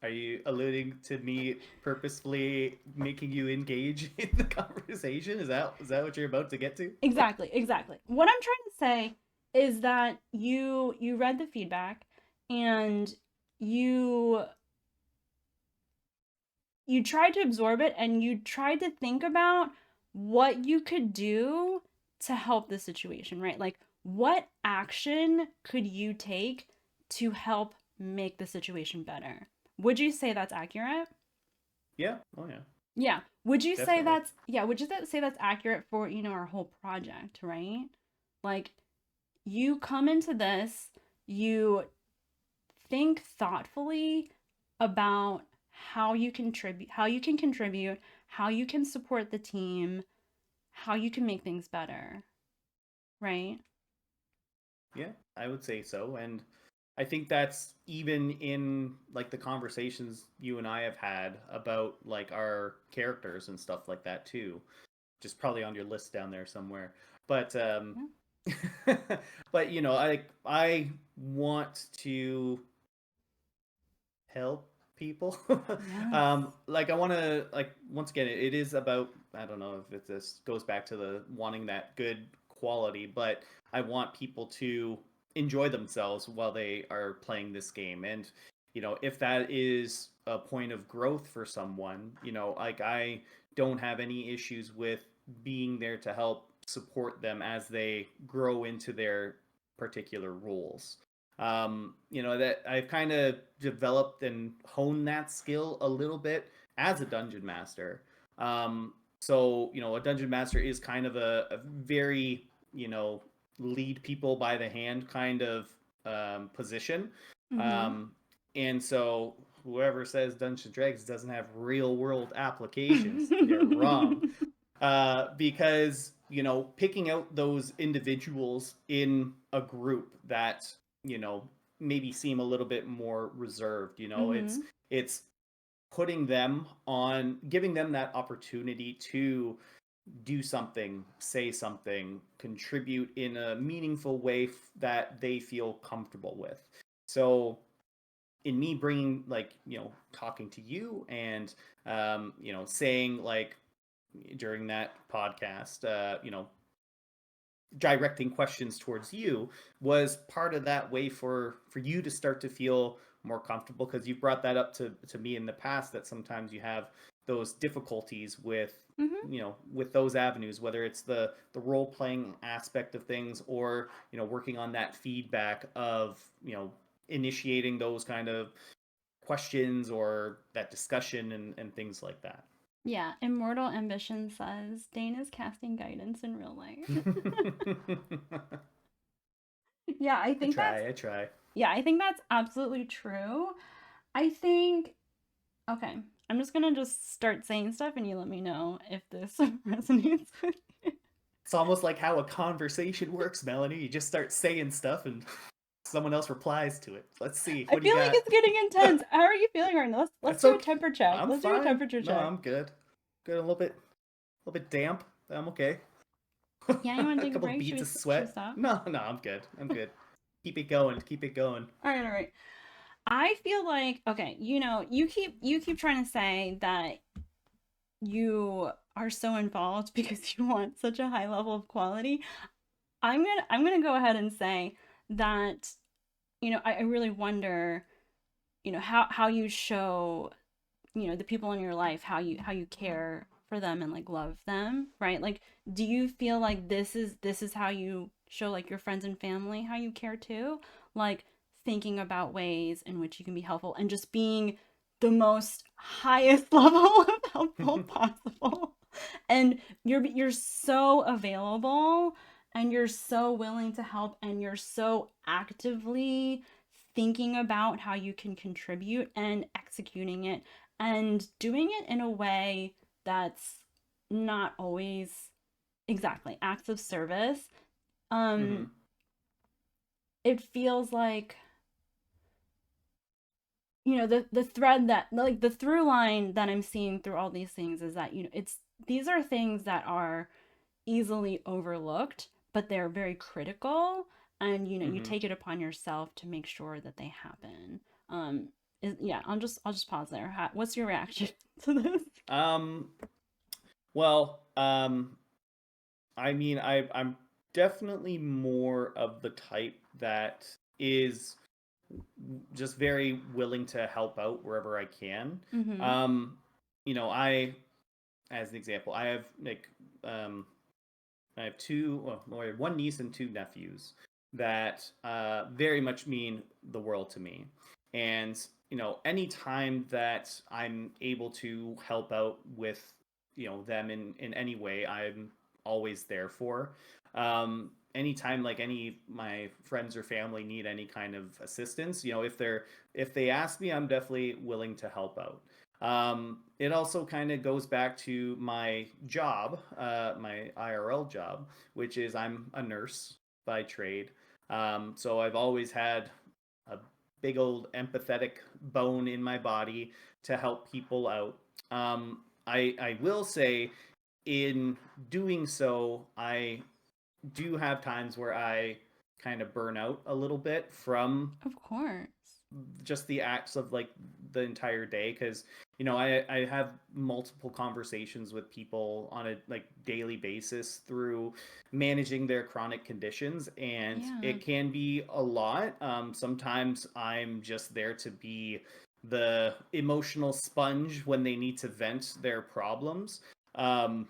Are you alluding to me purposefully making you engage in the conversation? Is that what you're about to get to? Exactly, exactly. What I'm trying to say is that you read the feedback, and you you tried to absorb it, and you tried to think about what you could do to help the situation, right? Like, what action could you take to help make the situation better? Would you say that's accurate? Yeah. Oh yeah. Yeah. Would you say Definitely. that's yeah, would you say that's accurate for, our whole project, right? Like, you come into this, you think thoughtfully about how you can contribute, how you can support the team, how you can make things better, right? Yeah, I would say so. And I think that's even in like the conversations you and I have had about like our characters and stuff like that too. Just probably on your list down there somewhere. But Yeah. but I want to help people. Yes. Like I want to like once again it is about I don't know if it this goes back to the wanting that good quality, but I want people to enjoy themselves while they are playing this game. And if that is a point of growth for someone, like I don't have any issues with being there to help support them as they grow into their particular roles. That I've kind of developed and honed that skill a little bit as a dungeon master. So a dungeon master is kind of a very lead people by the hand kind of position. Mm-hmm. And so whoever says Dungeons and Dragons doesn't have real world applications, they're wrong. Because picking out those individuals in a group that you know maybe seem a little bit more reserved, Mm-hmm. it's putting them on, giving them that opportunity to do something, say something, contribute in a meaningful way that they feel comfortable with. So in me bringing like talking to you and saying like during that podcast, directing questions towards you was part of that way for you to start to feel more comfortable, because you've brought that up to me in the past that sometimes you have those difficulties with Mm-hmm. with those avenues, whether it's the role playing aspect of things or working on that feedback of initiating those kind of questions or that discussion and things like that. Yeah, Immortal Ambition says Dane is casting guidance in real life. Yeah, I I think that's try, I try. yeah, I think that's absolutely true. I think okay, I'm just gonna just start saying stuff, and you let me know if this resonates with you. It's almost like how a conversation works, Melanie. You just start saying stuff and someone else replies to it. Let's see. I What do you feel like got? it's getting intense. How are you feeling right now? Let's That's do a okay. temper check. I'm Let's do a fine. temperature No, check. I'm good. Good. A little bit damp. I'm okay. Yeah, you want to A take a couple break? beads of Should we sweat. stop? No, I'm good. I'm good. Keep it going. Keep it going. All right, all right. I feel like, okay, you keep trying to say that you are so involved because you want such a high level of quality. I'm gonna go ahead and say that, I really wonder, how you show, the people in your life, how you care for them and like love them, right? Like, do you feel like this is how you show like your friends and family how you care too? Like, thinking about ways in which you can be helpful and just being the most highest level of helpful possible. And you're so available, and you're so willing to help, and you're so actively thinking about how you can contribute and executing it and doing it in a way that's not always exactly acts of service. Um, Hmm. it feels like, the thread that, like, the through line that I'm seeing through all these things is that, these are things that are easily overlooked, but they're very critical, and you Hmm. take it upon yourself to make sure that they happen. Um, yeah, I'll just pause there. What's your reaction to this? Um, well, I mean, I'm definitely more of the type that is just very willing to help out wherever I can. Mm-hmm. Um, as an example, um, I have one niece and two nephews that very much mean the world to me. And, any time that I'm able to help out with, them in any way, I'm always there for. Anytime like any my friends or family need any kind of assistance, if they ask me, I'm definitely willing to help out. It also kind of goes back to my job, my IRL job, which is I'm a nurse by trade. So I've always had a big old empathetic bone in my body to help people out. I will say, in doing so, I do have times where I kind of burn out a little bit from Of course. just the acts of like the entire day, because I have multiple conversations with people on a like daily basis through managing their chronic conditions, and Yeah. it can be a lot. Sometimes I'm just there to be the emotional sponge when they need to vent their problems. um,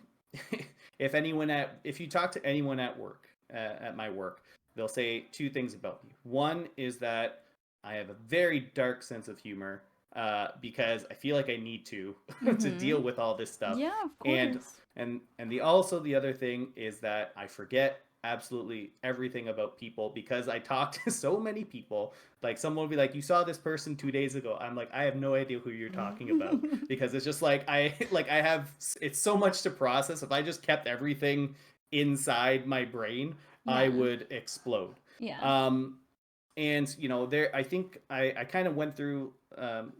if you talk to anyone at work, at my work, they'll say two things about me. One is that I have a very dark sense of humor, because I feel like I need to to Mm-hmm. deal with all this stuff. Yeah, of And course. the other thing is that I forget absolutely everything about people because I talk to so many people. Like someone will be like, "You saw this person 2 days ago." I'm like, "I have no idea who you're talking about," because it's just like I have it's so much to process. If I just kept everything inside my brain, I Yeah. would explode. Yeah. Um, and there I think I kind of went through,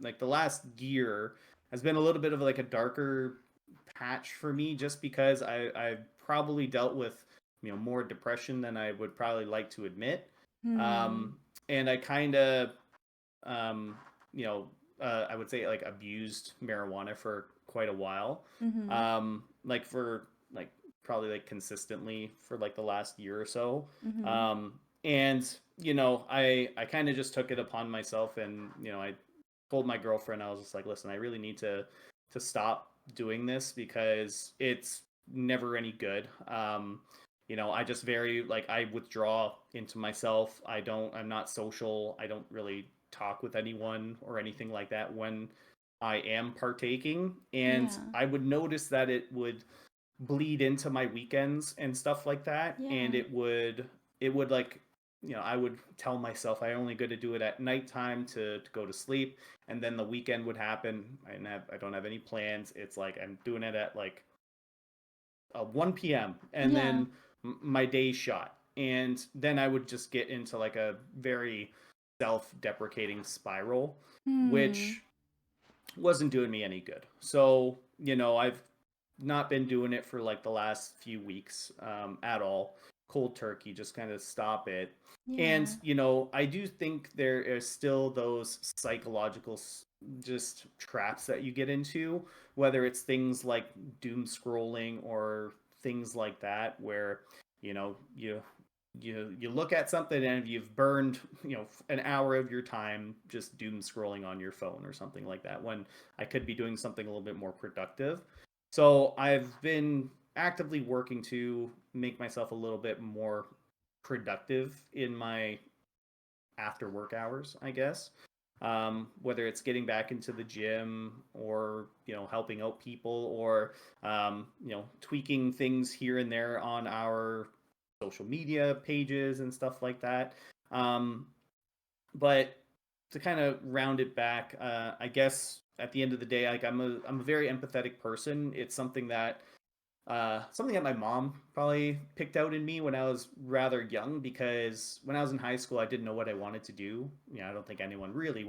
like the last year has been a little bit of like a darker patch for me, just because I probably dealt with more depression than I would probably like to admit. Hmm. And I kind of, um, you know I would say like abused marijuana for quite a while, Mm-hmm. like for like probably like consistently for like the last year or so. Mm-hmm. And I kind of just took it upon myself, and I told my girlfriend, I was just like, listen, I really need to stop doing this because it's never any good. I just very like I withdraw into myself. I'm not social. I don't really talk with anyone or anything like that when I am partaking. And Yeah. I would notice that it would bleed into my weekends and stuff like that, and Yeah. it would like, I would tell myself I only good to do it at nighttime to go to sleep, and then the weekend would happen. I don't have any plans. It's like I'm doing it at like 1 p.m. and Yeah. then my day's shot, and then I would just get into like a very self-deprecating spiral, Hmm. which wasn't doing me any good. So I've not been doing it for like the last few weeks, at all. cold turkey, just kind of stop it. And, Yeah. I do think there is still those psychological just traps that you get into, whether it's things like doom scrolling or things like that, where, you look at something and you've burned, an hour of your time just doom scrolling on your phone or something like that, when I could be doing something a little bit more productive. So I've been actively working to make myself a little bit more productive in my after work hours, I guess. Whether it's getting back into the gym, or helping out people, or tweaking things here and there on our social media pages and stuff like that. Um, but to kind of round it back, I guess at the end of the day, like I'm a very empathetic person. It's something that my mom probably picked out in me when I was rather young, because when I was in high school, I didn't know what I wanted to do. I don't think anyone really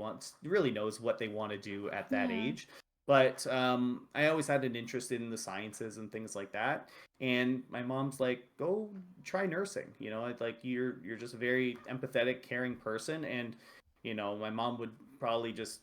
knows what they want to do at that Yeah. age. But I always had an interest in the sciences and things like that. And my mom's like, "Go try nursing." Like you're just a very empathetic, caring person. And my mom would probably just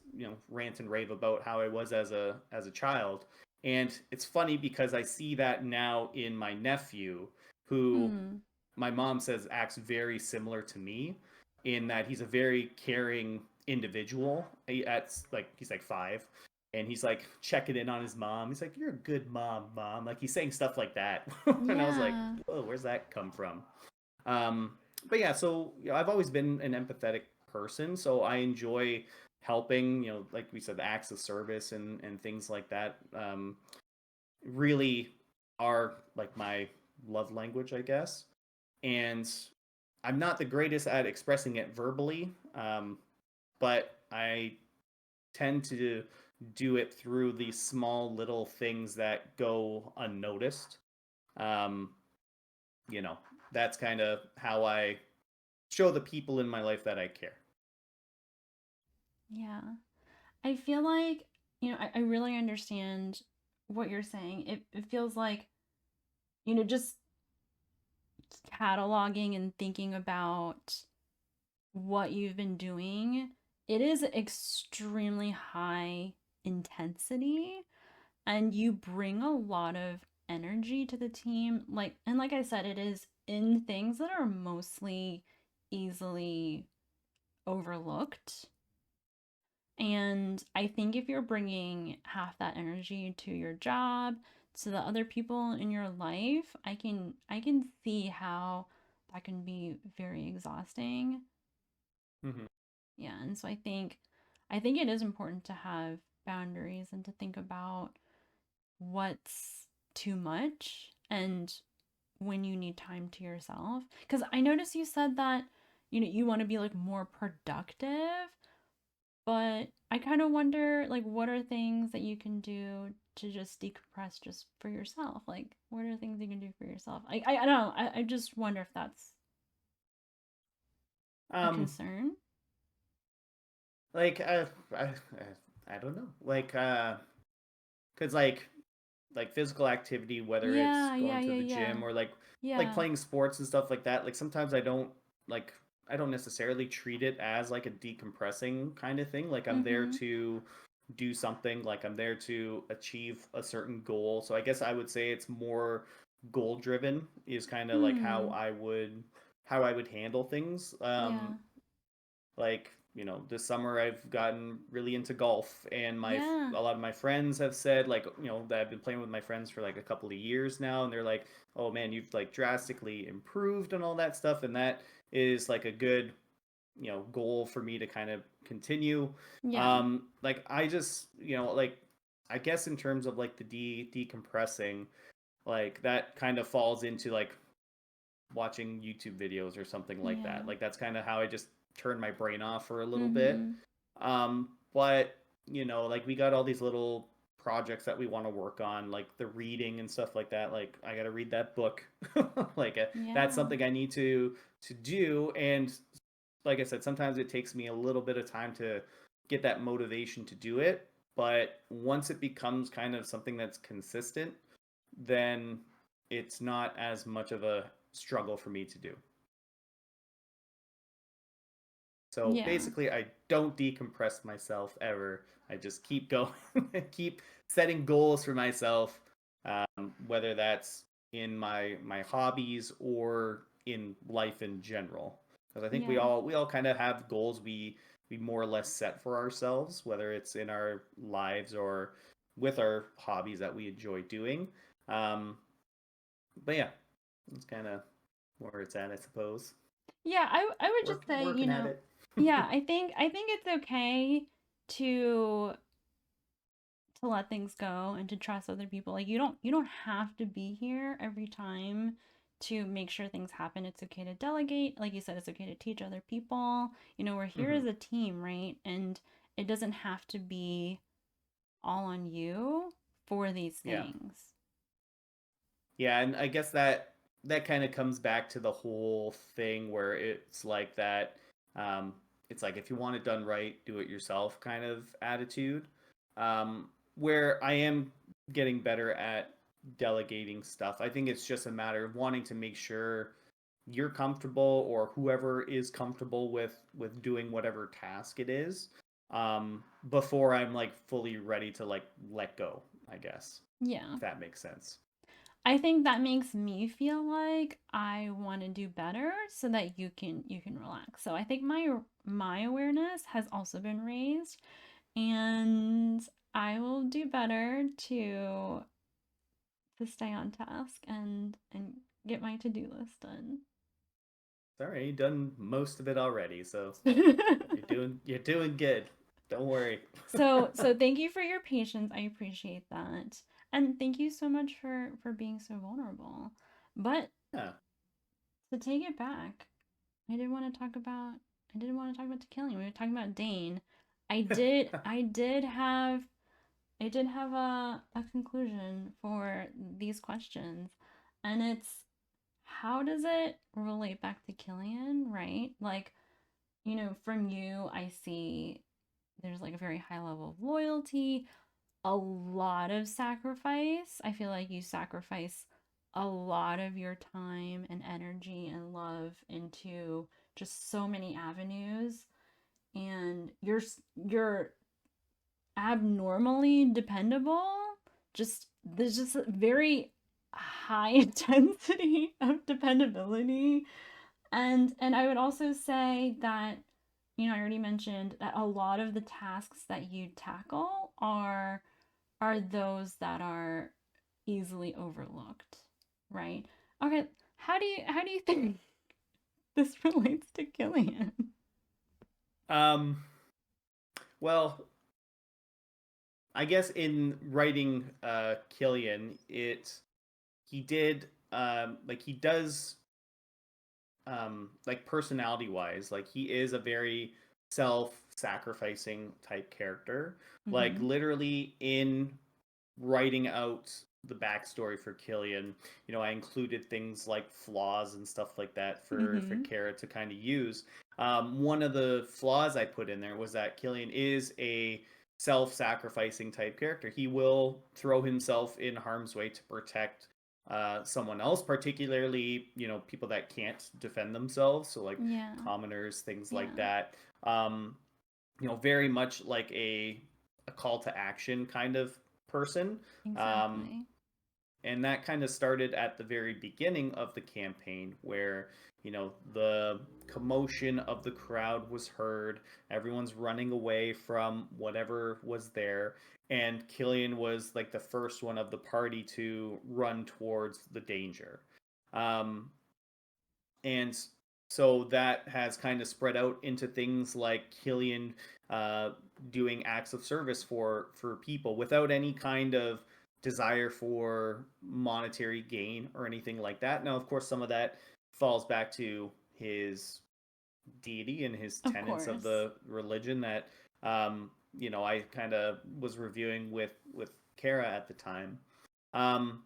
rant and rave about how I was as a child. And it's funny because I see that now in my nephew, who Mm. my mom says acts very similar to me, in that he's a very caring individual. He's like 5, and he's like checking in on his mom. He's like, "You're a good mom, mom." Like he's saying stuff like that. And I was like, Yeah. "Whoa, where's that come from?" Um, but yeah, so I've always been an empathetic person, so I enjoy helping. Like we said, the acts of service and things like that. Really are like my love language, I guess. And I'm not the greatest at expressing it verbally, but I tend to do it through these small little things that go unnoticed. Um, you know, that's kind of how I show the people in my life that I care. Yeah. I feel like, I really understand what you're saying. It feels like, just cataloging and thinking about what you've been doing, it is extremely high intensity, and you bring a lot of energy to the team. Like I said, it is in things that are mostly easily overlooked. And I think if you're bringing half that energy to your job, to the other people in your life, I can see how that can be very exhausting. Mm-hmm. Yeah, and so I think it is important to have boundaries and to think about what's too much and when you need time to yourself. Cuz I noticed you said that you want to be like more productive, but I kind of wonder, like, what are things that you can do to just decompress just for yourself? Like, what are things you can do for yourself? I don't know. I just wonder if that's a Um, concern. like I don't know, cause like physical activity, whether it's Yeah, yeah, going to yeah, the yeah. gym or like Yeah. playing sports and stuff like that. Like sometimes like I don't necessarily treat it as like a decompressing kind of thing. Like I'm there Mm-hmm. to do something, like I'm there to achieve a certain goal. So I guess I would say it's more goal driven, is kind of like how Hmm. I would handle things. Yeah. Like this summer I've gotten really into golf, and Yeah. a lot of my friends have said, like, that I've been playing with my friends for like a couple of years now, and they're like, "Oh man, you've like drastically improved and all that stuff," and that is like a good goal for me to kind of continue. Yeah. Like I just like, I guess in terms of like the decompressing, like that kind of falls into like watching YouTube videos or something like that. Yeah. Like that's kind of how I just turn my brain off for a little bit. Mm-hmm. But like we got all these little projects that we want to work on, like the reading and stuff like that. Like I got to read that book. Like that's Yeah. something I need to do. And like I said, sometimes it takes me a little bit of time to get that motivation to do it. But once it becomes kind of something that's consistent, then it's not as much of a struggle for me to do. So Yeah. basically, I don't decompress myself ever. I just keep going, keep setting goals for myself, whether that's in my hobbies or in life in general. Because I think we Yeah. all kind of have goals we more or less set for ourselves, whether it's in our lives or with our hobbies that we enjoy doing. Um, but yeah, that's kind of where it's at, I suppose. Yeah, I would just say, Working at it. yeah, I think it's okay to to let things go and to trust other people. Like you don't have to be here every time to make sure things happen. It's okay to delegate. Like you said, it's okay to teach other people. We're here Hmm. as a team, right? And it doesn't have to be all on you for these Yeah. things. Yeah, and I guess that kind of comes back to the whole thing where it's like that. Um, it's like if you want it done right, do it yourself kind of attitude. Where I am getting better at delegating stuff. I think it's just a matter of wanting to make sure you're comfortable or whoever is comfortable with doing whatever task it is before I'm like fully ready to like let go, I guess, Yeah. if that makes sense. I think that makes me feel like I want to do better so that you can relax. So I think my awareness has also been raised, and I will do better to stay on task and get my to-do list done. Sorry, you've done most of it already, so you're doing good. Don't worry. So thank you for your patience. I appreciate that. And thank you so much for being so vulnerable. But Yeah. to take it back, I did want to talk about I didn't want to talk about the killing. We were talking about Dane. I did have a conclusion for these questions. And it's, how does it relate back to Killian, right? Like, from you I see there's like a very high level of loyalty, a lot of sacrifice. I feel like you sacrifice a lot of your time and energy and love into just so many avenues, and you're abnormally dependable. Just there's just a very high intensity of dependability. And I would also say that, I already mentioned that a lot of the tasks that you tackle are those that are easily overlooked, right? Okay, how do you think this relates to Killian? um. Well, I guess in writing Killian, he did like he does like personality wise, like he is a very self-sacrificing type character. Like Mm-hmm. literally in writing out the backstory for Killian, I included things like flaws and stuff like that for Mm-hmm. Kara to kind of use. One of the flaws I put in there was that Killian is a self-sacrificing type character. He will throw himself in harm's way to protect someone else, particularly people that can't defend themselves, so like Yeah. commoners, things like Yeah. that. Um, very much like a call to action kind of person. Um, Exactly. and that kind of started at the very beginning of the campaign where, the commotion of the crowd was heard. Everyone's running away from whatever was there. And Killian was like the first one of the party to run towards the danger. Um, and so that has kind of spread out into things like Killian uh, doing acts of service for people without any kind of desire for monetary gain or anything like that. Now, of course, some of that falls back to his deity and his Of tenets of course. the religion that I kind of was reviewing with Kara at the time. Um,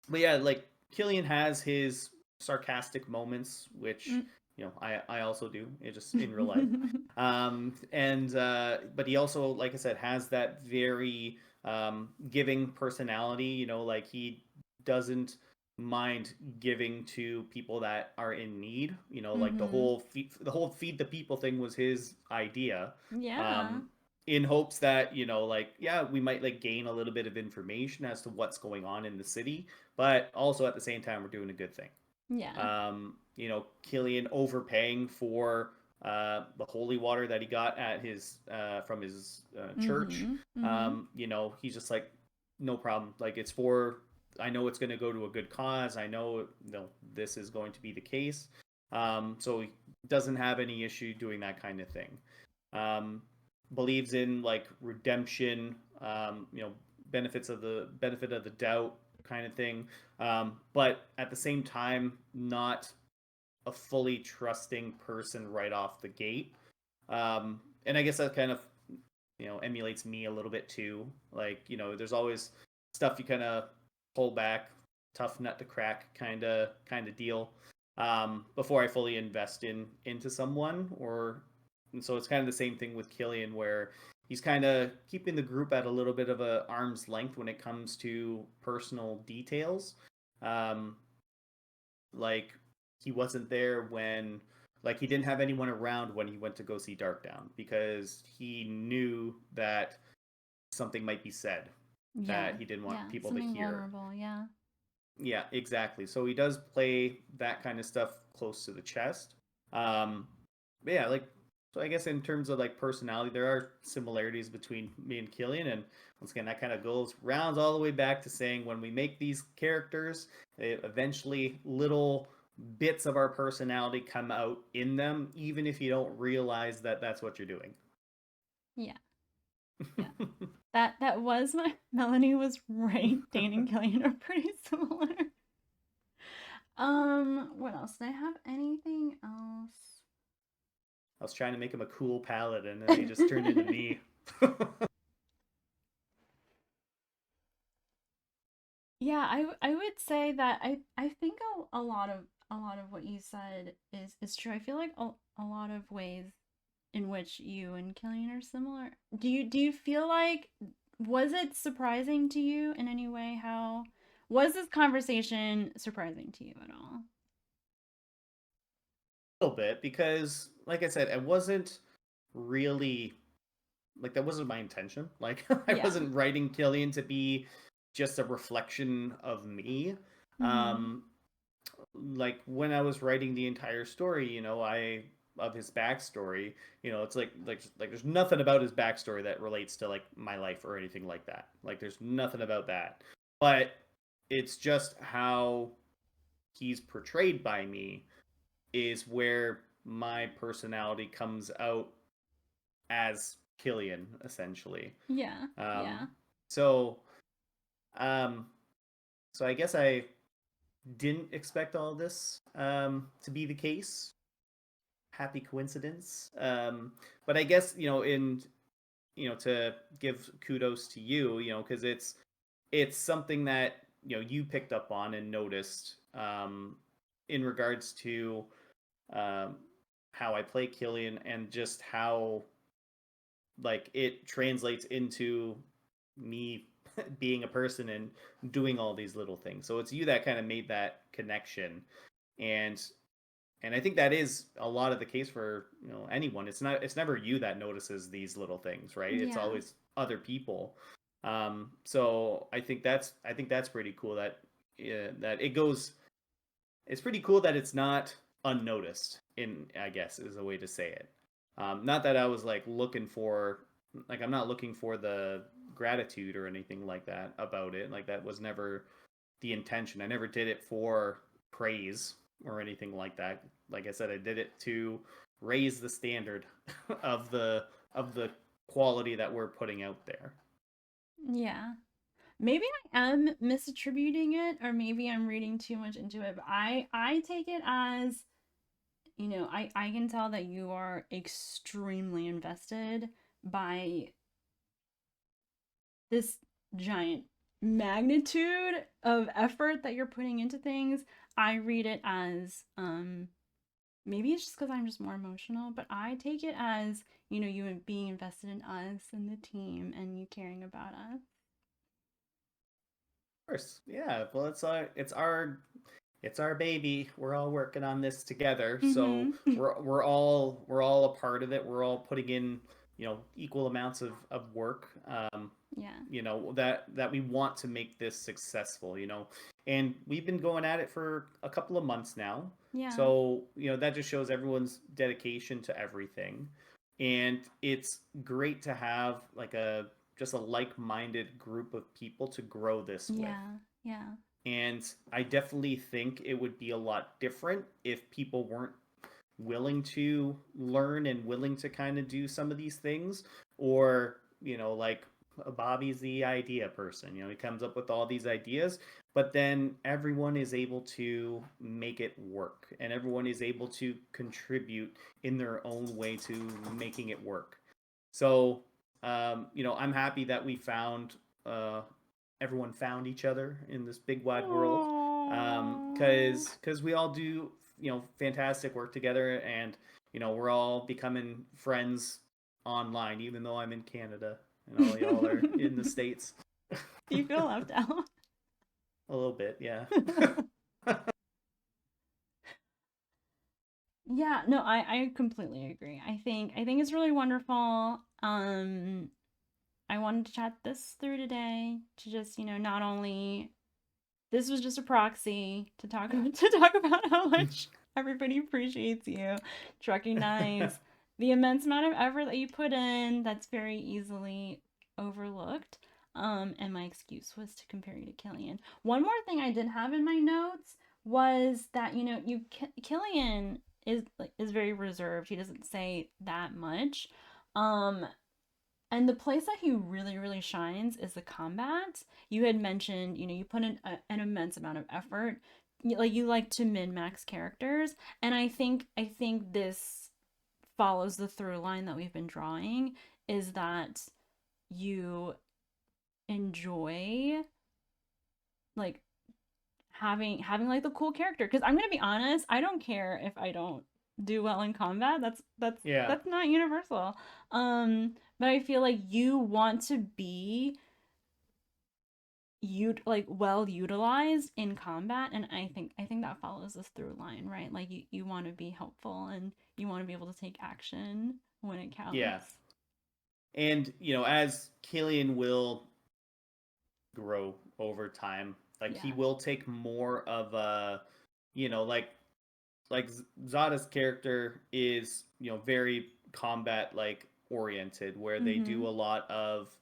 but yeah, like Killian has his sarcastic moments, which Mm. I also do, just in real life. And but he also, like I said, has that very giving personality. Like he doesn't mind giving to people that are in need. Like Mm-hmm. the whole feed the people thing was his idea. Yeah. Um, in hopes that, like, yeah, we might like gain a little bit of information as to what's going on in the city, but also at the same time we're doing a good thing. Yeah. Killian overpaying for the holy water that he got at his from his church. Mm-hmm. Mm-hmm. He's just like, no problem. Like, it's for, I know it's going to go to a good cause. I know, this is going to be the case. So he doesn't have any issue doing that kind of thing. Um, Believes in like redemption. Benefit of the doubt kind of thing. But at the same time, not a fully trusting person right off the gate. And I guess that kind of, emulates me a little bit too. Like, there's always stuff you kind of pull back, tough nut to crack kind of deal. Before I fully invest into someone. And so it's kind of the same thing with Killian, where he's kind of keeping the group at a little bit of a arm's length when it comes to personal details. Um, like, he wasn't there when, like, he didn't have anyone around when he went to go see Darkdown, because he knew that something might be said Yeah. that he didn't want Yeah. people to Something hear. vulnerable. Yeah. Yeah, exactly. So he does play that kind of stuff close to the chest. But yeah, like, so I guess in terms of like personality, there are similarities between me and Killian, and once again, that kind of rounds all the way back to saying, when we make these characters, eventually little bits of our personality come out in them, even if you don't realize that that's what you're doing. Yeah. Yeah. That was my Melanie was right. Dane and Killian are pretty similar. What else? Did I have anything else? I was trying to make him a cool palette, and then he just turned into me. Yeah, I would say that I think a lot of what you said is true. I feel like a lot of ways in which you and Killian are similar. Do you feel like, was it surprising to you in any way? How was this conversation surprising to you at all? Little bit, because like I said, it wasn't really, like, that wasn't my intention. Like, I Yeah. wasn't writing Killian to be just a reflection of me. Mm-hmm. um like, when I was writing the entire story, I of his backstory, it's like there's nothing about his backstory that relates to like my life or anything like that. Like, there's nothing about that, but it's just how he's portrayed by me is where my personality comes out as Killian, essentially. Yeah. Um, Yeah. so, um, so I guess I didn't expect all this to be the case. Happy coincidence. But I guess, to give kudos to you, because it's something that, you picked up on and noticed, in regards to, um, how I play Killian, and just how, like, it translates into me being a person and doing all these little things. So it's you that kind of made that connection. And and I think that is a lot of the case for, anyone. It's never you that notices these little things, right? It's Yeah. always other people. So I think that's pretty cool, that, that it goes. It's pretty cool that it's not unnoticed, in, I guess, is a way to say it. Not that I was like looking for, like, I'm not looking for the gratitude or anything like that about it. Like, that was never the intention. I never did it for praise or anything like that. Like I said, I did it to raise the standard of the quality that we're putting out there. Yeah. Maybe I am misattributing it, or maybe I'm reading too much into it, but I take it as, I can tell that you are extremely invested by this giant magnitude of effort that you're putting into things. I read it as, maybe it's just because I'm just more emotional, but I take it as, you being invested in us and the team and you caring about us. course. Yeah. Well, it's our baby. We're all working on this together. So Mm-hmm. we're all a part of it. We're all putting in, equal amounts of work. Yeah. That we want to make this successful. And we've been going at it for a couple of months now. Yeah. So, that just shows everyone's dedication to everything. And it's great to have like just a like-minded group of people to grow this with. Yeah. Yeah. And I definitely think it would be a lot different if people weren't willing to learn and willing to kind of do some of these things. Or, like Bobby's the idea person. He comes up with all these ideas, but then everyone is able to make it work and everyone is able to contribute in their own way to making it work. So, I'm happy that we found everyone found each other in this big wide world, Aww. because we all do fantastic work together, and we're all becoming friends online, even though I'm in Canada and all y'all are in the States. Do you feel left out? A little bit, yeah. Yeah, no, I completely agree. I think it's really wonderful. I wanted to chat this through today to just, not only this was just a proxy to talk to talk about how much everybody appreciates you, to recognize the immense amount of effort that you put in that's very easily overlooked. And my excuse was to compare you to Killian. One more thing I did have in my notes was that Killian is very reserved. He doesn't say that much. Um, and the place that he really, really shines is the combat. You had mentioned, you put in an immense amount of effort. You like to min max characters, and I think this follows the through line that we've been drawing, is that you enjoy like having like the cool character. Because I'm gonna be honest, I don't care if I don't do well in combat. Yeah. That's not universal. But I feel like you want to be like well utilized in combat, and I think that follows this through line, right? Like you want to be helpful and you want to be able to take action when it Yeah. counts. And as Killian will grow over time, like he Yeah. will take more of a, like Zada's character is very combat like oriented, where they do Mhm. a lot of,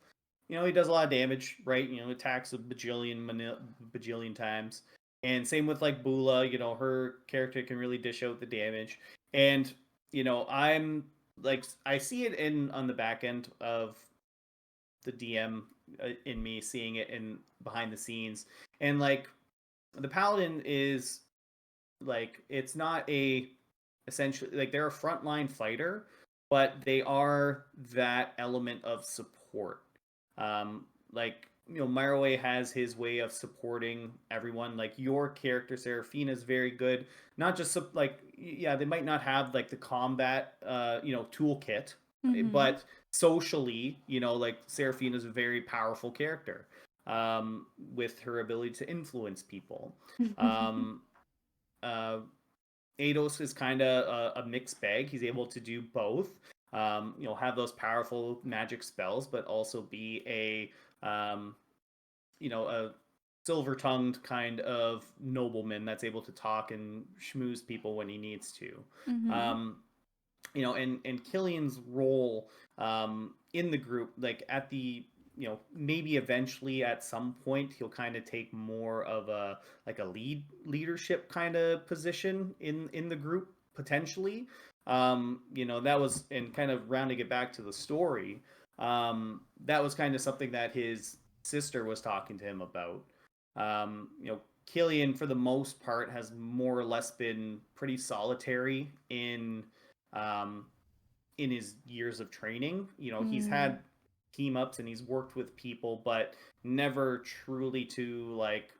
he does a lot of damage, right? Attacks a bajillion times, and same with like Bula. Her character can really dish out the damage, and I'm like, I see it in on the back end of the DM, in me seeing it in behind the scenes, and like the paladin is like, it's not a essentially, like, they're a frontline fighter, but they are that element of support. Like, Myroway has his way of supporting everyone. Like, your character Seraphina is very good. Not just like, yeah, they might not have like the combat toolkit, Mhm. but socially, like Seraphina is a very powerful character, with her ability to influence people. Um, uh, Ados is kind of a mixed bag. He's able to do both. Have those powerful magic spells, but also be a silver-tongued kind of nobleman that's able to talk and schmooze people when he needs to. Mhm. Um, and Killian's role in the group, like at the maybe eventually at some point he'll kind of take more of a like a leadership kind of position in the group potentially. That was, and kind of rounding it back to the story, that was kind of something that his sister was talking to him about. Killian, for the most part, has more or less been pretty solitary um, in his years of training. He's Mm. had team ups and he's worked with people, but never truly to like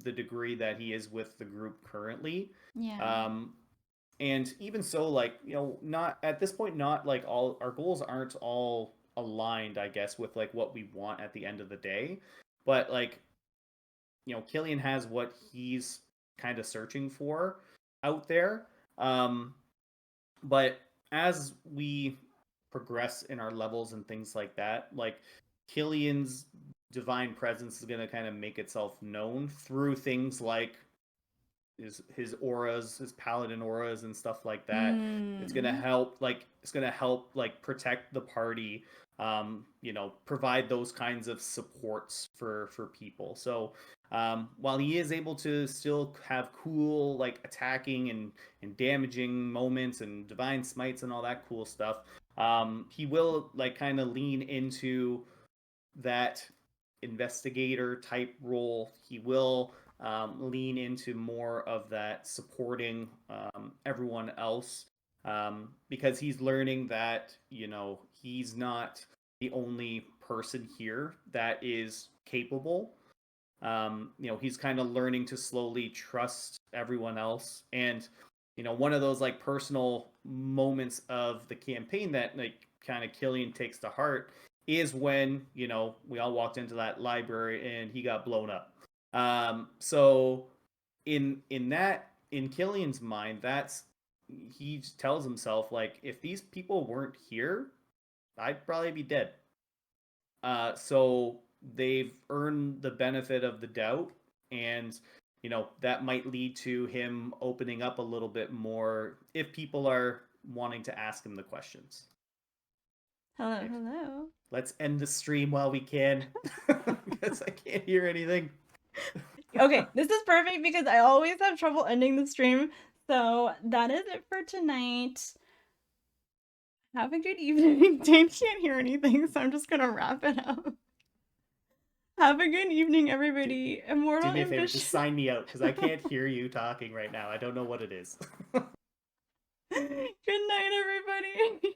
the degree that he is with the group currently. Yeah. Um, and even so, like, not at this point, not like all our goals aren't all aligned, I guess, with like what we want at the end of the day. But like, Killian has what he's kind of searching for out there. But as we progress in our levels and things like that, like Killian's divine presence is going to kind of make itself known through things like his auras, his paladin auras and stuff like that. It's going to help protect the party, provide those kinds of supports for people. So while he is able to still have cool like attacking and damaging moments and divine smites and all that cool stuff, he will like kind of lean into that investigator type role. He will lean into more of that supporting everyone else, because he's learning that he's not the only person here that is capable. He's kind of learning to slowly trust everyone else. And one of those like personal moments of the campaign that like kind of Killian takes to heart is when we all walked into that library and he got blown up. So in Killian's mind, he tells himself like, if these people weren't here, I'd probably be dead. So they've earned the benefit of the doubt, and that might lead to him opening up a little bit more if people are wanting to ask him the questions. Hello. Let's end the stream while we can, because I can't hear anything. Okay, this is perfect because I always have trouble ending the stream. So that is it for tonight. Have a good evening. Dane can't hear anything, so I'm just gonna wrap it up. Have a good evening, everybody. Immortal Do me a favor, Ambition. just sign me out, because I can't hear you talking right now. I don't know what it is. Good night, everybody.